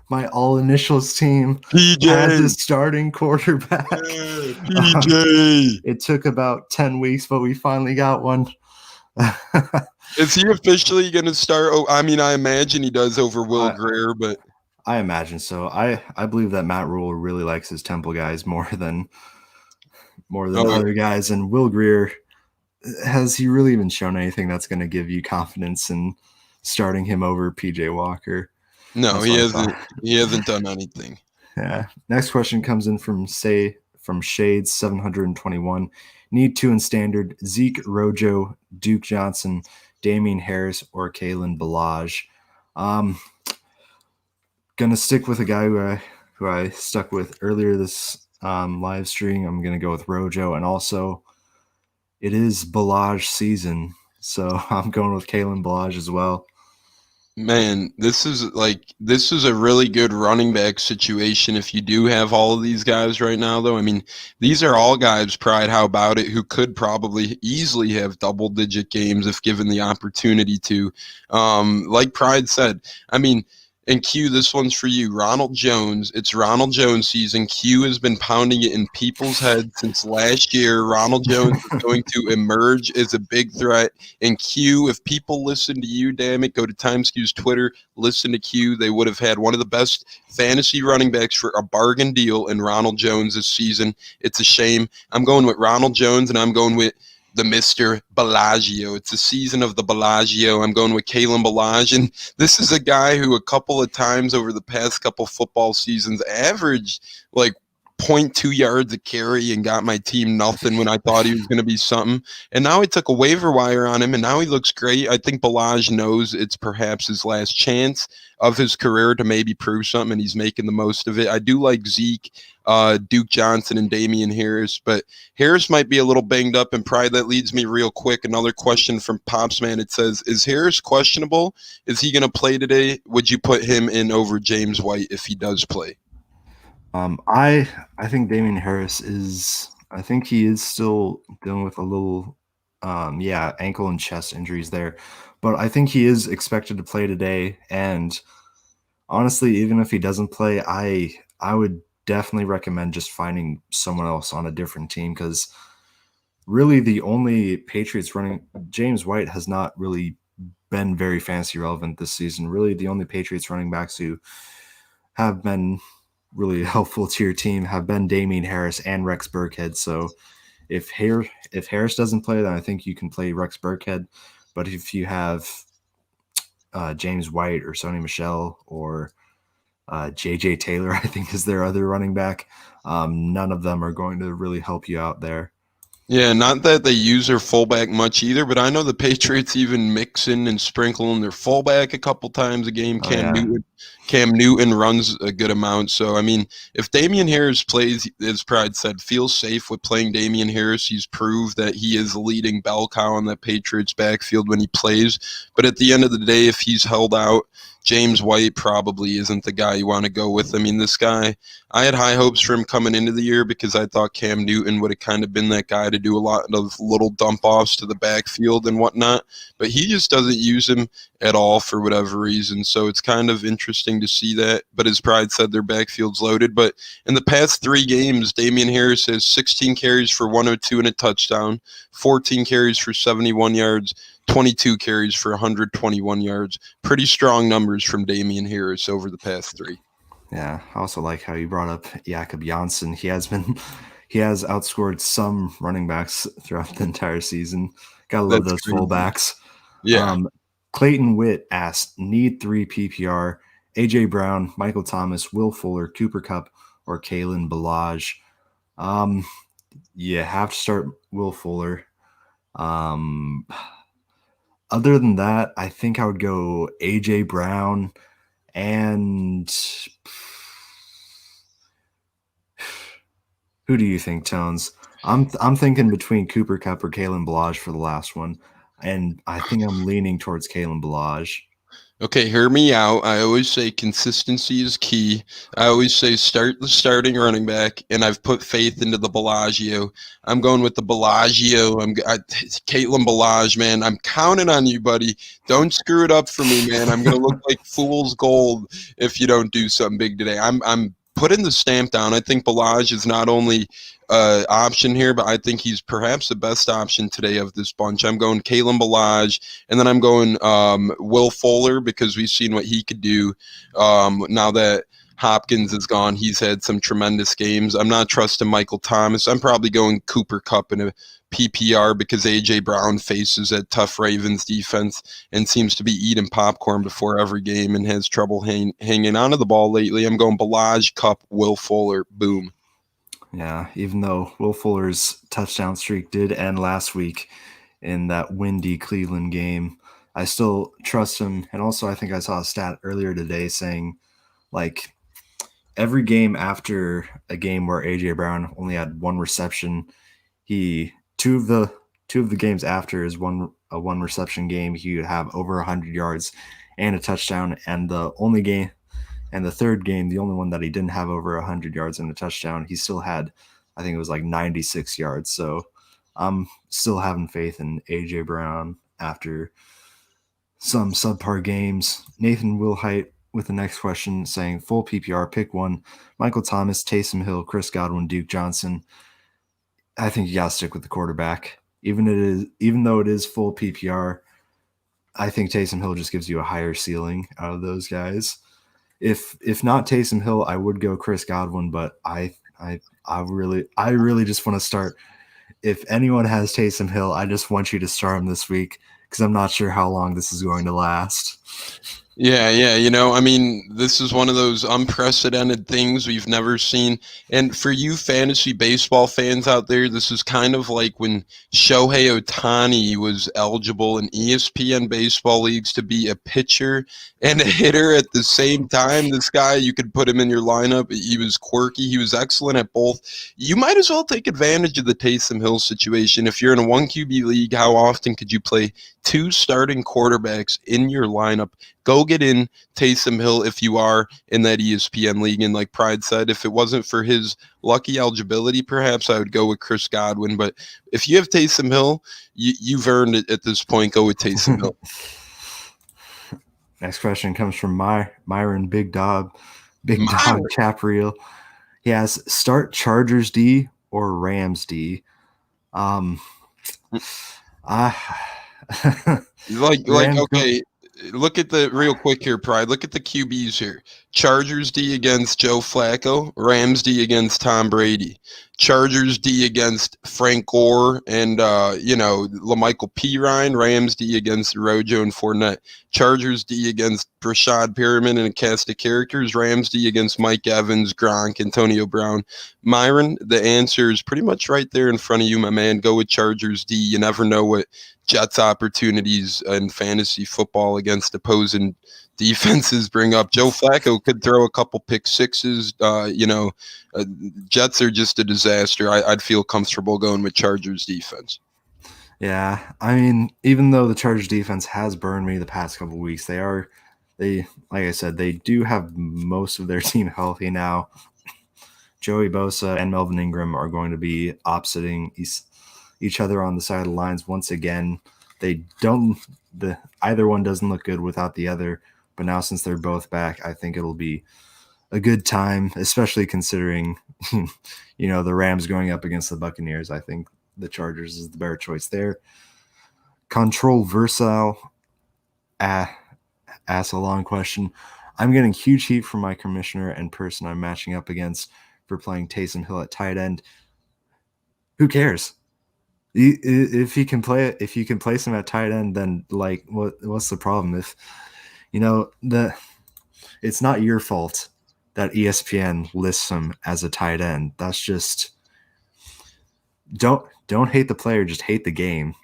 my all initials team PJ has a starting quarterback. PJ. It took about 10 weeks, but we finally got one. Is he officially going to start? Oh, I mean, I imagine he does over Will Greer, but I imagine so. I believe that Matt Rule really likes his Temple guys more than more than other guys. And Will Grier, has he really even shown anything that's going to give you confidence in starting him over PJ Walker? No, he hasn't. He hasn't done anything. Yeah. Next question comes in from Shades 721. Need to in standard: Zeke, Rojo, Duke Johnson, Damian Harris, or Kalen Ballage. Gonna stick with a guy who I stuck with earlier this live stream. I'm gonna go with Rojo, and also it is Ballage season, so I'm going with Kalen Ballage as well. Man, this is a really good running back situation if you do have all of these guys right now, though. I mean, these are all guys, Pride, how about it, who could probably easily have double-digit games if given the opportunity to. Like Pride said, I mean, and Q, this one's for you. Ronald Jones. It's Ronald Jones season. Q has been pounding it in people's heads since last year. Ronald Jones is going to emerge as a big threat. And Q, if people listen to you, damn it, go to Time Skew's Twitter, listen to Q. They would have had one of the best fantasy running backs for a bargain deal in Ronald Jones this season. It's a shame. I'm going with Ronald Jones, and I'm going with the Mr. Bellagio. It's the season of the Bellagio. I'm going with Kalen Ballage, and this is a guy who a couple of times over the past couple football seasons averaged like 0.2 yards a carry and got my team nothing when I thought he was going to be something. And now I took a waiver wire on him, and now he looks great. I think Ballage knows it's perhaps his last chance of his career to maybe prove something, and he's making the most of it. I do like Zeke, Duke Johnson, and Damian Harris, but Harris might be a little banged up, and Pride, that leads me real quick. Another question from Popsman. It says, is Harris questionable? Is he going to play today? Would you put him in over James White if he does play? I think Damian Harris is. I think he is still dealing with a little, ankle and chest injuries there, but I think he is expected to play today. And honestly, even if he doesn't play, I would definitely recommend just finding someone else on a different team, because really the only Patriots running James White has not really been very fantasy relevant this season. Really, the only Patriots running backs who have been really helpful to your team have been Damian Harris and Rex Burkhead. So if Harris doesn't play, then I think you can play Rex Burkhead. But if you have James White or Sony Michel or JJ Taylor, I think is their other running back, none of them are going to really help you out there. Yeah, not that they use their fullback much either, but I know the Patriots even mix in and sprinkle in their fullback a couple times a game. Cam Newton runs a good amount. So, I mean, if Damian Harris plays, as Pride said, feels safe with playing Damian Harris. He's proved that he is the leading bell cow in that Patriots backfield when he plays. But at the end of the day, if he's held out, James White probably isn't the guy you want to go with. I mean, this guy, I had high hopes for him coming into the year because I thought Cam Newton would have kind of been that guy to do a lot of little dump offs to the backfield and whatnot, but he just doesn't use him at all for whatever reason. So it's kind of interesting to see that. But as Pride said, their backfield's loaded. But in the past 3 games, Damian Harris has 16 carries for 102 and a touchdown, 14 carries for 71 yards, 22 carries for 121 yards. Pretty strong numbers from Damian Harris over the past 3. Yeah, I also like how you brought up Jakob Janssen. He has outscored some running backs throughout the entire season. Gotta love those fullbacks. Yeah. Clayton Witt asked, need 3 PPR, AJ Brown, Michael Thomas, Will Fuller, Cooper Kupp, or Kalen Ballage. You have to start Will Fuller. Other than that, I think I would go AJ Brown and who do you think, Tones? I'm thinking between Cooper Kupp or Kalen Ballage for the last one, and I think I'm leaning towards Kalen Ballage. Okay, hear me out. I always say consistency is key. I always say start the starting running back, and I've put faith into the Bellagio. I'm going with the Bellagio. Caitlin Ballage, man. I'm counting on you, buddy. Don't screw it up for me, man. I'm going to look like fool's gold if you don't do something big today. I'm putting the stamp down. I think Ballage is not only option here, but I think he's perhaps the best option today of this bunch. I'm going Kalen Ballage, and then I'm going Will Fuller because we've seen what he could do now that Hopkins is gone. He's had some tremendous games. I'm not trusting Michael Thomas. I'm probably going Cooper Kupp in a PPR because A.J. Brown faces that tough Ravens defense and seems to be eating popcorn before every game and has trouble hanging onto the ball lately. I'm going Ballage, Kupp, Will Fuller, boom. Yeah, even though Will Fuller's touchdown streak did end last week in that windy Cleveland game, I still trust him. And also, I think I saw a stat earlier today saying, like, every game after a game where A.J. Brown only had one reception, two of the games after his one reception game, he would have over 100 yards and a touchdown. And the third game, the only one that he didn't have over 100 yards and a touchdown, he still had, I think it was like 96 yards. So I'm still having faith in A.J. Brown after some subpar games. Nathan Wilhite with the next question saying, full PPR, pick one: Michael Thomas, Taysom Hill, Chris Godwin, Duke Johnson. I think you got to stick with the quarterback. Even though it is full PPR, I think Taysom Hill just gives you a higher ceiling out of those guys. If not Taysom Hill, I would go Chris Godwin, but I really just want to start. If anyone has Taysom Hill, I just want you to start him this week because I'm not sure how long this is going to last. Yeah. I mean, this is one of those unprecedented things we've never seen. And for you fantasy baseball fans out there, this is kind of like when Shohei Ohtani was eligible in ESPN baseball leagues to be a pitcher and a hitter at the same time. This guy, you could put him in your lineup. He was quirky. He was excellent at both. You might as well take advantage of the Taysom Hill situation. If you're in a 1 QB league, how often could you play 2 starting quarterbacks in your lineup? Go get in Taysom Hill if you are in that ESPN league. And like Pride said, if it wasn't for his lucky eligibility, perhaps I would go with Chris Godwin. But if you have Taysom Hill, you've earned it at this point. Go with Taysom Hill. Next question comes from Myron Big Dog Chap Reel. He has start Chargers D or Rams D. Okay. Look at the real quick here, Pride. Look at the QBs here. Chargers D against Joe Flacco. Rams D against Tom Brady. Chargers D against Frank Gore and LaMichael Pirine. Rams D against Rojo and Fournette. Chargers D against Rashad Perriman and a cast of characters. Rams D against Mike Evans, Gronk, Antonio Brown. Myron, the answer is pretty much right there in front of you, my man. Go with Chargers D. You never know what Jets opportunities in fantasy football against opposing defenses bring up. Joe Flacco could throw a couple pick sixes. Jets are just a disaster. I'd feel comfortable going with Chargers defense. Yeah, I mean, even though the Chargers defense has burned me the past couple of weeks, they like I said, they do have most of their team healthy now. Joey Bosa and Melvin Ingram are going to be oppositing each other on the side of the lines once again. Either one doesn't look good without the other, but now since they're both back, I think it'll be a good time, especially considering the Rams going up against the Buccaneers. I think the Chargers is the better choice there. Controversial ask a long question. I'm getting huge heat from my commissioner and person I'm matching up against for playing Taysom Hill at tight end. Who cares? If you can place him at tight end, then like what's the problem? If it's not your fault that ESPN lists him as a tight end. That's just don't hate the player, just hate the game.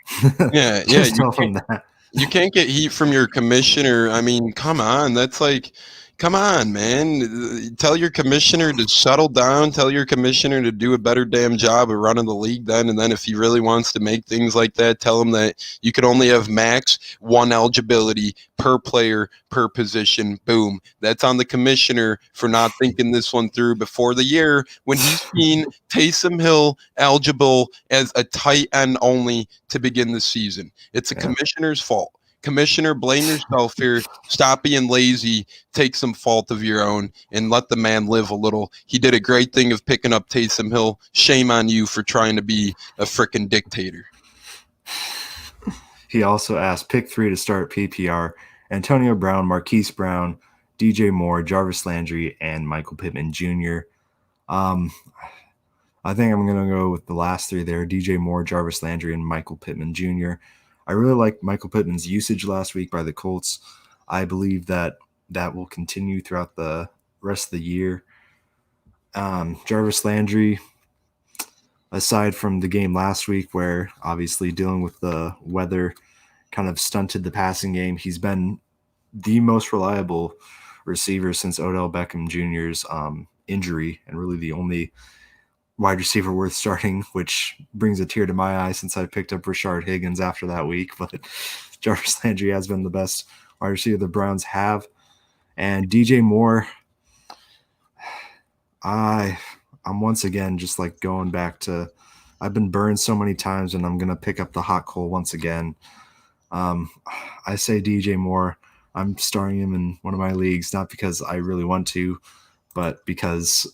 Yeah. Just tell them that. You can't get heat from your commissioner. I mean, come on. That's like, come on, man. Tell your commissioner to settle down. Tell your commissioner to do a better damn job of running the league then. And then if he really wants to make things like that, tell him that you can only have max 1 eligibility per player per position. Boom. That's on the commissioner for not thinking this one through before the year when he's seen Taysom Hill eligible as a tight end only to begin the season. It's a commissioner's fault. Commissioner, blame yourself here. Stop being lazy. Take some fault of your own and let the man live a little. He did a great thing of picking up Taysom Hill. Shame on you for trying to be a freaking dictator. He also asked pick 3 to start PPR: Antonio Brown, Marquise Brown, DJ Moore, Jarvis Landry, and Michael Pittman Jr. I think I'm going to go with the last three there, DJ Moore, Jarvis Landry, and Michael Pittman Jr. I really liked Michael Pittman's usage last week by the Colts. I believe that will continue throughout the rest of the year. Jarvis Landry, aside from the game last week where obviously dealing with the weather kind of stunted the passing game, he's been the most reliable receiver since Odell Beckham Jr.'s injury, and really the only wide receiver worth starting, which brings a tear to my eye since I picked up Rashard Higgins after that week. But Jarvis Landry has been the best wide receiver the Browns have. And DJ Moore, I'm once again just like going back to I've been burned so many times, and I'm going to pick up the hot coal once again. I say DJ Moore. I'm starting him in one of my leagues, not because I really want to, but because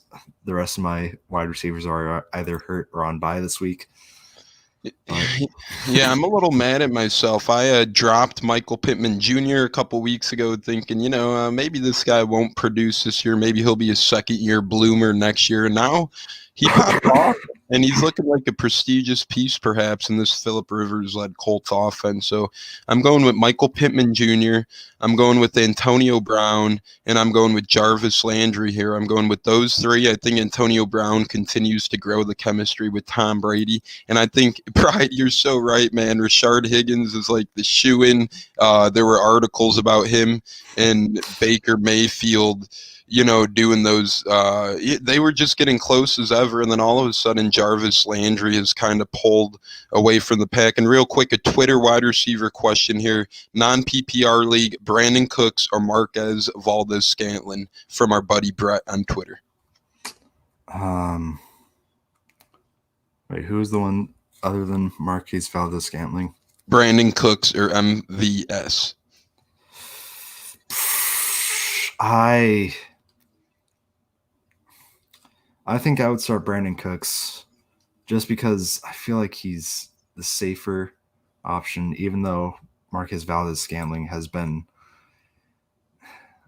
the rest of my wide receivers are either hurt or on bye this week. Yeah, I'm a little mad at myself. I dropped Michael Pittman Jr. a couple weeks ago thinking, maybe this guy won't produce this year. Maybe he'll be a second-year bloomer next year. And now he popped off, and he's looking like a prestigious piece perhaps in this Phillip Rivers-led Colts offense. So I'm going with Michael Pittman Jr., I'm going with Antonio Brown, and I'm going with Jarvis Landry here. I'm going with those three. I think Antonio Brown continues to grow the chemistry with Tom Brady. And I think, Brian, you're so right, man. Rashard Higgins is like the shoe-in. There were articles about him and Baker Mayfield, doing those. They were just getting close as ever. And then all of a sudden, Jarvis Landry has kind of pulled away from the pack. And real quick, a Twitter wide receiver question here. Non-PPR league, Brandon Cooks or Marquez Valdez-Scantling, from our buddy Brett on Twitter. Wait, who's the one other than Marquez Valdez-Scantling? Brandon Cooks or MVS? I think I would start Brandon Cooks just because I feel like he's the safer option, even though Marquez Valdez-Scantling has been,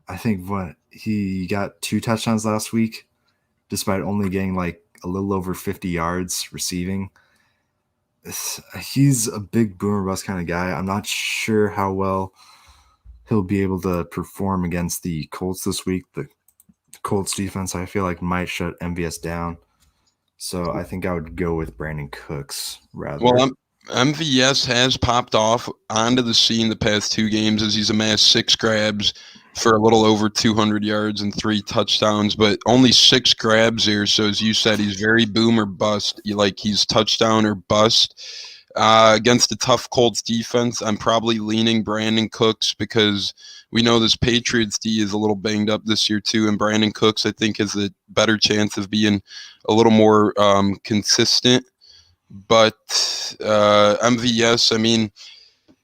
I think he got 2 touchdowns last week, despite only getting like a little over 50 yards receiving. He's a big boomer bust kind of guy. I'm not sure how well he'll be able to perform against the Colts this week. The Colts defense, I feel like, might shut MVS down. So I think I would go with Brandon Cooks rather. Well, MVS has popped off onto the scene the past 2 games as he's amassed 6 grabs for a little over 200 yards and 3 touchdowns, but only 6 grabs here. So as you said, he's very boom or bust. He's touchdown or bust. Against a tough Colts defense, I'm probably leaning Brandon Cooks because we know this Patriots D is a little banged up this year too, and Brandon Cooks, I think, has a better chance of being a little more consistent. But MVS, I mean,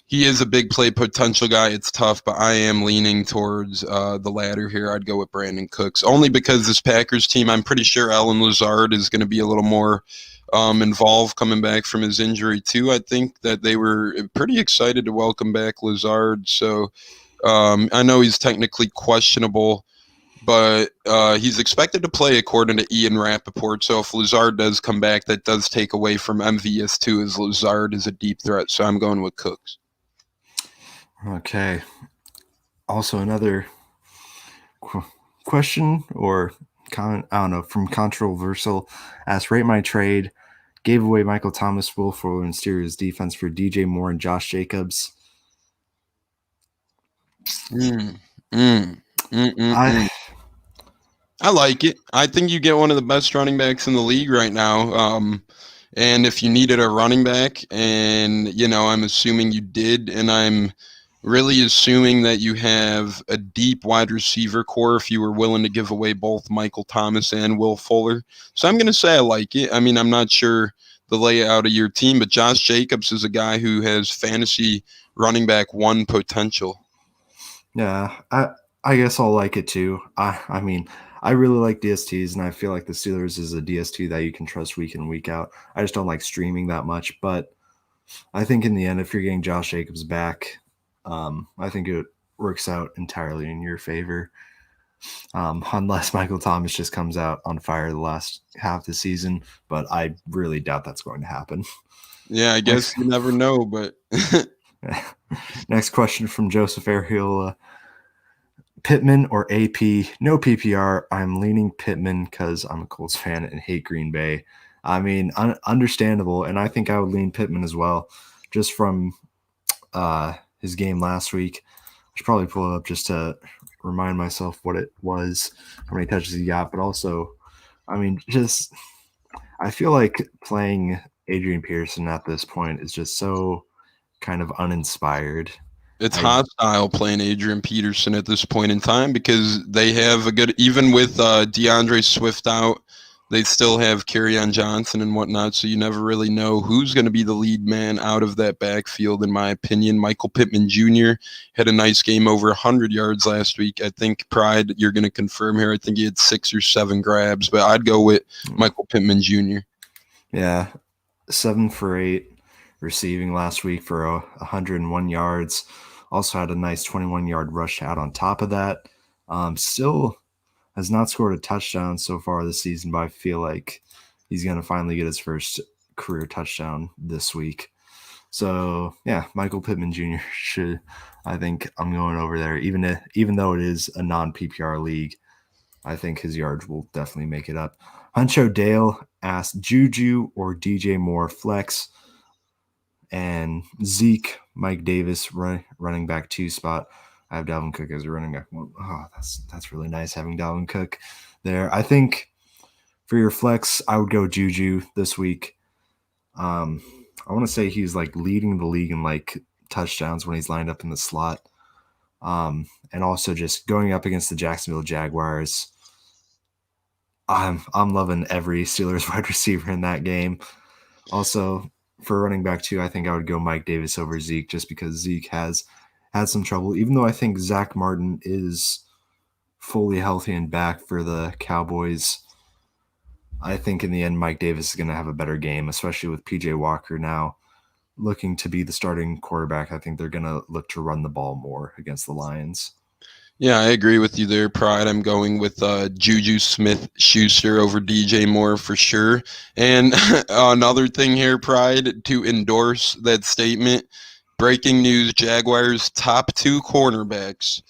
he is a big play potential guy. It's tough, but I am leaning towards the latter here. I'd go with Brandon Cooks, only because this Packers team, I'm pretty sure Allen Lazard is going to be a little more involved coming back from his injury too. I think that they were pretty excited to welcome back Lazard. So I know he's technically questionable, but he's expected to play according to Ian Rappaport. So if Lazard does come back, that does take away from MVS too, as Lazard is a deep threat. So I'm going with Cooks. Okay. Also, another question or comment, I don't know, from Controversial asked, rate my trade. Gave away Michael Thomas, Will Fuller, and Steelers defense for DJ Moore and Josh Jacobs. I like it. I think you get one of the best running backs in the league right now. And if you needed a running back, and, I'm assuming you did, and I'm really assuming that you have a deep wide receiver core if you were willing to give away both Michael Thomas and Will Fuller. So I'm going to say I like it. I mean, I'm not sure the layout of your team, but Josh Jacobs is a guy who has fantasy running back 1 potential. Yeah, I guess I'll like it too. I mean, I really like DSTs, and I feel like the Steelers is a DST that you can trust week in, week out. I just don't like streaming that much, but I think in the end, if you're getting Josh Jacobs back, I think it works out entirely in your favor. unless Michael Thomas just comes out on fire the last half of the season. But I really doubt that's going to happen. Yeah, I guess you never know, but Next question from Joseph Arreola. Pittman or AP? No PPR. I'm leaning Pittman because I'm a Colts fan and hate Green Bay. I mean, understandable, and I think I would lean Pittman as well, just from his game last week. I should probably pull it up just to remind myself what it was, how many touches he got, but also, I mean, just I feel like playing Adrian Peterson at this point is just so kind of uninspired. it's I hostile playing Adrian Peterson at this point in time because they have a good, even with DeAndre Swift out, they still have Kerryon Johnson and whatnot. So you never really know who's going to be the lead man out of that backfield, in my opinion. Michael Pittman Jr. had a nice game, over 100 yards last week. I think, Pride, you're going to confirm here. I think he had 6 or 7 grabs, but I'd go with Michael Pittman Jr. Yeah, 7 for 8 receiving last week for 101 yards. Also had a nice 21-yard rush out on top of that. Still has not scored a touchdown so far this season, but I feel like he's going to finally get his first career touchdown this week. So, yeah, Michael Pittman Jr. should, I think I'm going over there. Even though it is a non-PPR league, I think his yards will definitely make it up. Huncho Dale asked Juju or DJ Moore flex, and Zeke, Mike Davis running back 2 spot. I have Dalvin Cook as a running back 1. Oh, that's really nice having Dalvin Cook there. I think for your flex, I would go Juju this week. I want to say he's like leading the league in like touchdowns when he's lined up in the slot. And also just going up against the Jacksonville Jaguars. I'm loving every Steelers wide receiver in that game. Also, for running back 2, I think I would go Mike Davis over Zeke just because Zeke has had some trouble, even though I think Zach Martin is fully healthy and back for the Cowboys. I think in the end, Mike Davis is going to have a better game, especially with PJ Walker now looking to be the starting quarterback. I think they're going to look to run the ball more against the Lions. Yeah, I agree with you there, Pride. I'm going with Juju Smith-Schuster over DJ Moore for sure. And another thing here, Pride, to endorse that statement, breaking news, Jaguars' top 2 cornerbacks.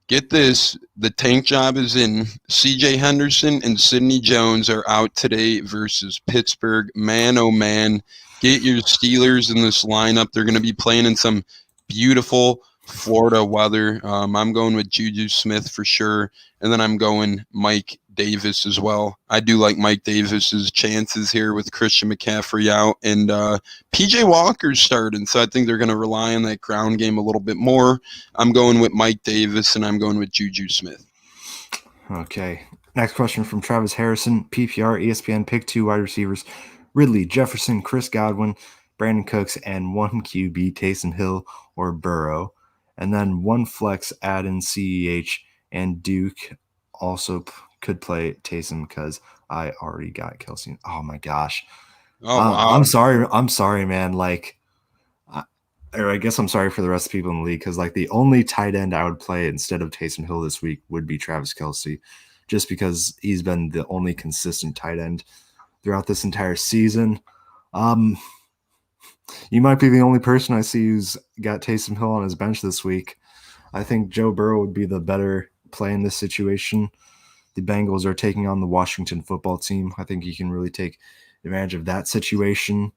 Get this, the tank job is in. CJ Henderson and Sidney Jones are out today versus Pittsburgh. Man, oh man, get your Steelers in this lineup. They're going to be playing in some beautiful Florida weather. I'm going with Juju Smith for sure, and then I'm going Mike Davis as well. I do like Mike Davis's chances here with Christian McCaffrey out and PJ Walker's starting, so I think they're going to rely on that ground game a little bit more. I'm going with Mike Davis, and I'm going with Juju Smith. Okay. Next question from Travis Harrison. PPR, ESPN, pick 2 wide receivers. Ridley, Jefferson, Chris Godwin, Brandon Cooks, and 1 QB, Taysom Hill or Burrow. And then 1 flex, add in CEH, and Duke also could play Taysom because I already got Kelsey. Oh my gosh. Oh, wow. I'm sorry, man. Like, or I guess I'm sorry for the rest of the people in the league because like the only tight end I would play instead of Taysom Hill this week would be Travis Kelce, just because he's been the only consistent tight end throughout this entire season. You might be the only person I see who's got Taysom Hill on his bench this week. I think Joe Burrow would be the better play in this situation. The Bengals are taking on the Washington football team. I think he can really take advantage of that situation.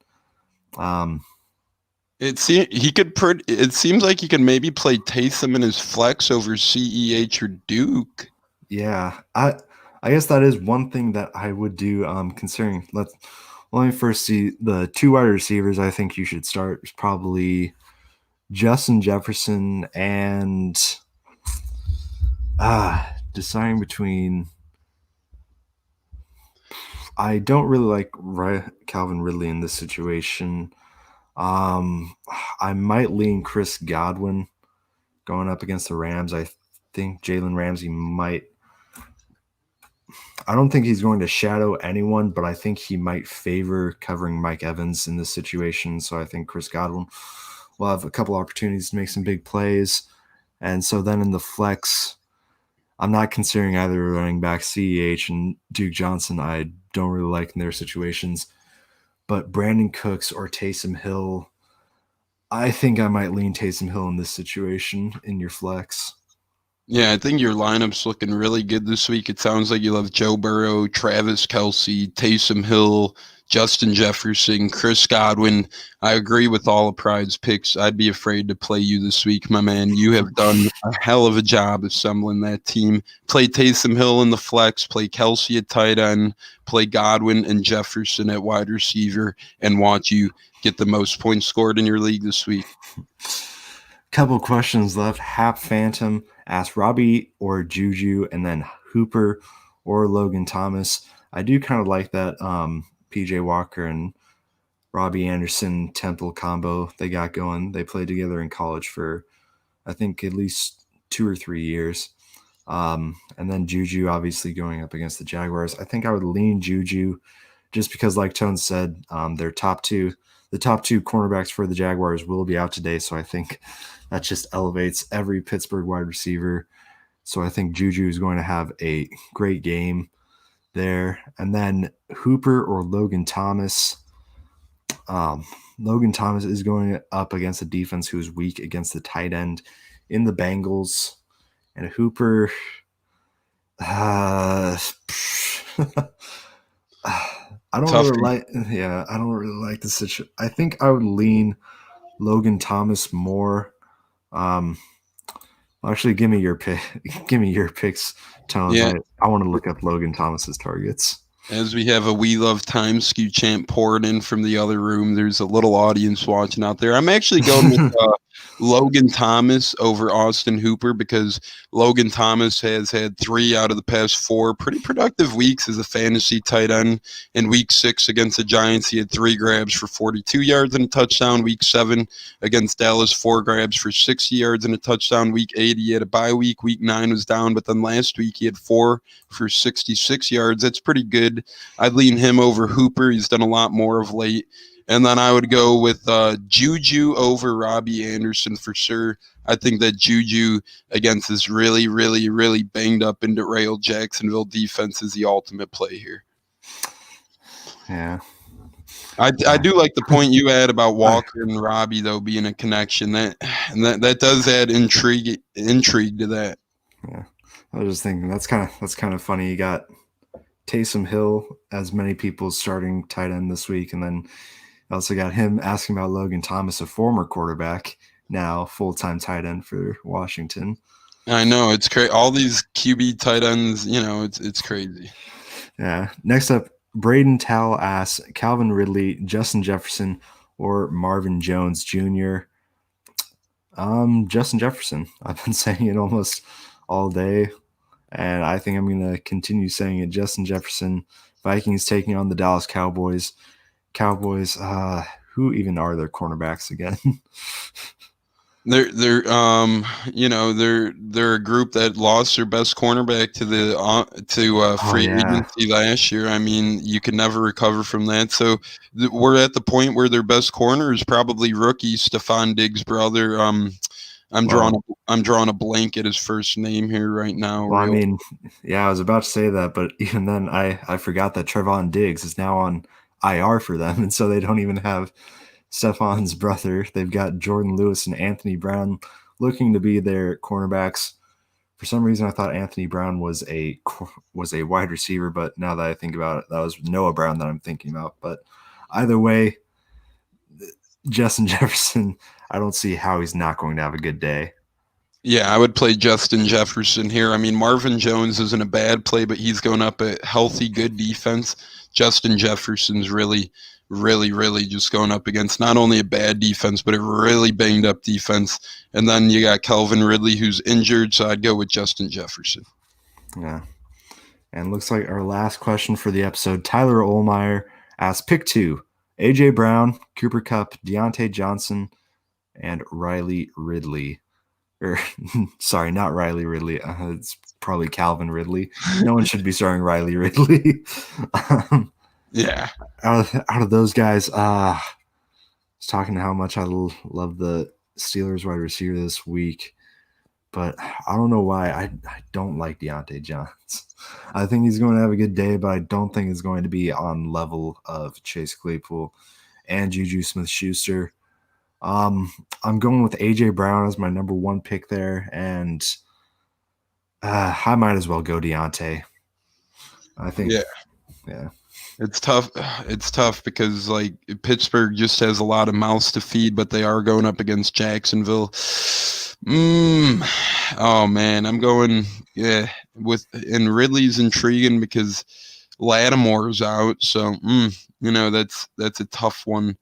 It seems like he could maybe play Taysom in his flex over CEH or Duke. Yeah, I guess that is one thing that I would do. Considering let me first see the 2 wide receivers. I think you should start is probably Justin Jefferson and deciding between. I don't really like Calvin Ridley in this situation. I might lean Chris Godwin going up against the Rams. I think Jalen Ramsey might. I don't think he's going to shadow anyone, but I think he might favor covering Mike Evans in this situation. So I think Chris Godwin will have a couple opportunities to make some big plays. And so then in the flex, I'm not considering either running back. CEH and Duke Johnson, I don't really like in their situations. But Brandon Cooks or Taysom Hill, I think I might lean Taysom Hill in this situation in your flex. Yeah, I think your lineup's looking really good this week. It sounds like you'll have Joe Burrow, Travis Kelce, Taysom Hill, Justin Jefferson, Chris Godwin. I agree with all of Pride's picks. I'd be afraid to play you this week, my man. You have done a hell of a job assembling that team. Play Taysom Hill in the flex, play Kelce at tight end, play Godwin and Jefferson at wide receiver, and watch you get the most points scored in your league this week. Couple questions left. Hap Phantom asked Robbie or Juju, and then Hooper or Logan Thomas. I do kind of like that PJ Walker and Robbie Anderson Temple combo they got going. They played together in college for, I think, at least 2 or 3 years. And then Juju obviously going up against the Jaguars. I think I would lean Juju just because, like Tone said, the top two cornerbacks for the Jaguars will be out today. So I think that just elevates every Pittsburgh wide receiver. So I think Juju is going to have a great game there. And then Hooper or Logan Thomas. Logan Thomas is going up against a defense who is weak against the tight end in the Bengals. And Hooper, I don't really like the situation. I think I would lean Logan Thomas more. Actually, give me your pick. Give me your picks, Tone. Yeah. I want to look up Logan Thomas's targets. As we have a We Love Time Skew chant pouring in from the other room, there's a little audience watching out there. I'm actually going with Logan Thomas over Austin Hooper because Logan Thomas has had 3 out of the past 4 pretty productive weeks as a fantasy tight end. In week 6 against the Giants, he had 3 grabs for 42 yards and a touchdown. Week 7 against Dallas, 4 grabs for 60 yards and a touchdown. Week 8, he had a bye week. Week 9 was down, but then last week he had 4 for 66 yards. That's pretty good. I'd lean him over Hooper. He's done a lot more of late. And then I would go with Juju over Robbie Anderson for sure. I think that Juju against this really, really, really banged up and derailed Jacksonville defense is the ultimate play here. Yeah. I do like the point you had about Walker and Robbie, though, being a connection. That does add intrigue to that. Yeah. I was just thinking that's kind of funny. You got Taysom Hill as many people's starting tight end this week, and then I also got him asking about Logan Thomas, a former quarterback, now full-time tight end for Washington. I know, it's crazy. All these QB tight ends, it's crazy. Yeah. Next up, Braden Towell asks Calvin Ridley, Justin Jefferson, or Marvin Jones Jr. Justin Jefferson. I've been saying it almost all day, and I think I'm going to continue saying it. Justin Jefferson, Vikings taking on the Dallas Cowboys. Cowboys, who even are their cornerbacks again? They're a group that lost their best cornerback to free agency last year. I mean, you can never recover from that. So we're at the point where their best corner is probably rookie Stephon Diggs' brother. I'm drawing a blank at his first name here right now. Well, I mean, yeah, I was about to say that, but even then, I forgot that Trevon Diggs is now on IR for them, and so they don't even have Stephon's brother. They've got Jordan Lewis and Anthony Brown looking to be their cornerbacks. For some reason, I thought Anthony Brown was a wide receiver, but now that I think about it, that was Noah Brown that I'm thinking about. But either way, Justin Jefferson, I don't see how he's not going to have a good day. Yeah, I would play Justin Jefferson here. I mean, Marvin Jones isn't a bad play, but he's going up a healthy, good defense. Justin Jefferson's really, really, really just going up against not only a bad defense, but a really banged up defense. And then you got Calvin Ridley, who's injured, so I'd go with Justin Jefferson. Yeah. And looks like our last question for the episode, Tyler Ohlmeyer asks, pick 2, A.J. Brown, Cooper Kupp, Deontay Johnson, and Riley Ridley. Sorry, not Riley Ridley. It's probably Calvin Ridley. No one should be starting Riley Ridley. Yeah. Out of those guys, I was talking to how much I love the Steelers wide receiver this week. but I don't know why. I don't like Deontay Johnson. I think he's going to have a good day, but I don't think it's going to be on level of Chase Claypool and Juju Smith-Schuster. I'm going with A.J. Brown as my number one pick there, and I might as well go Deontay. I think, yeah. It's tough. It's tough because like Pittsburgh just has a lot of mouths to feed, but they are going up against Jacksonville. Oh man, I'm going and Ridley's intriguing because Lattimore's out, so that's a tough one.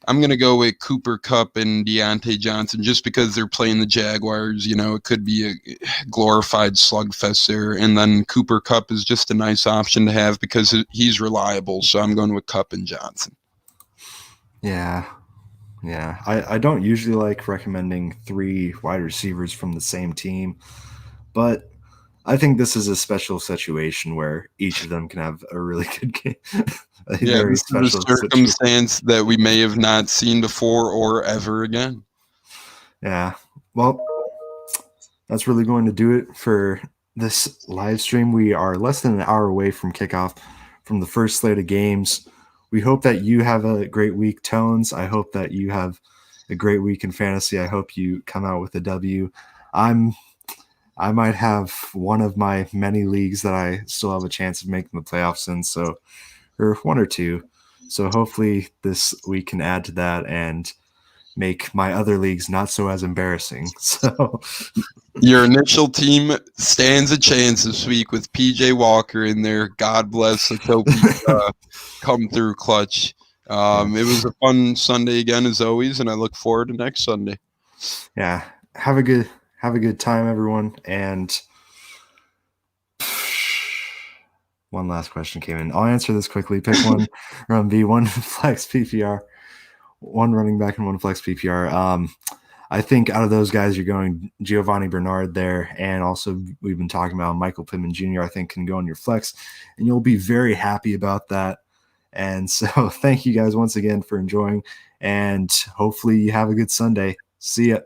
I'm gonna go with Cooper Kupp and Deontay Johnson just because they're playing the Jaguars. It could be a glorified slugfest there, and then Cooper Kupp is just a nice option to have because he's reliable. So I'm going with Kupp and Johnson. Yeah. I don't usually like recommending 3 wide receivers from the same team, but I think this is a special situation where each of them can have a really good game. This is a circumstance that we may have not seen before or ever again. Yeah. Well, that's really going to do it for this live stream. We are less than an hour away from kickoff from the first slate of games. We hope that you have a great week, Tones. I hope that you have a great week in fantasy. I hope you come out with a W. I might have one of my many leagues that I still have a chance of making the playoffs in, or one or two. So hopefully this week can add to that and make my other leagues not so as embarrassing. So your initial team stands a chance this week with PJ Walker in there. God bless. Let's hope he come through clutch. It was a fun Sunday again as always, and I look forward to next Sunday. Yeah, have a good time, everyone. And one last question came in. I'll answer this quickly. Pick one run B, one flex PPR, one running back, and one flex PPR. I think out of those guys, you're going Giovanni Bernard there, and also we've been talking about Michael Pittman Jr. I think can go on your flex, and you'll be very happy about that. And so thank you guys once again for enjoying, and hopefully you have a good Sunday. See ya.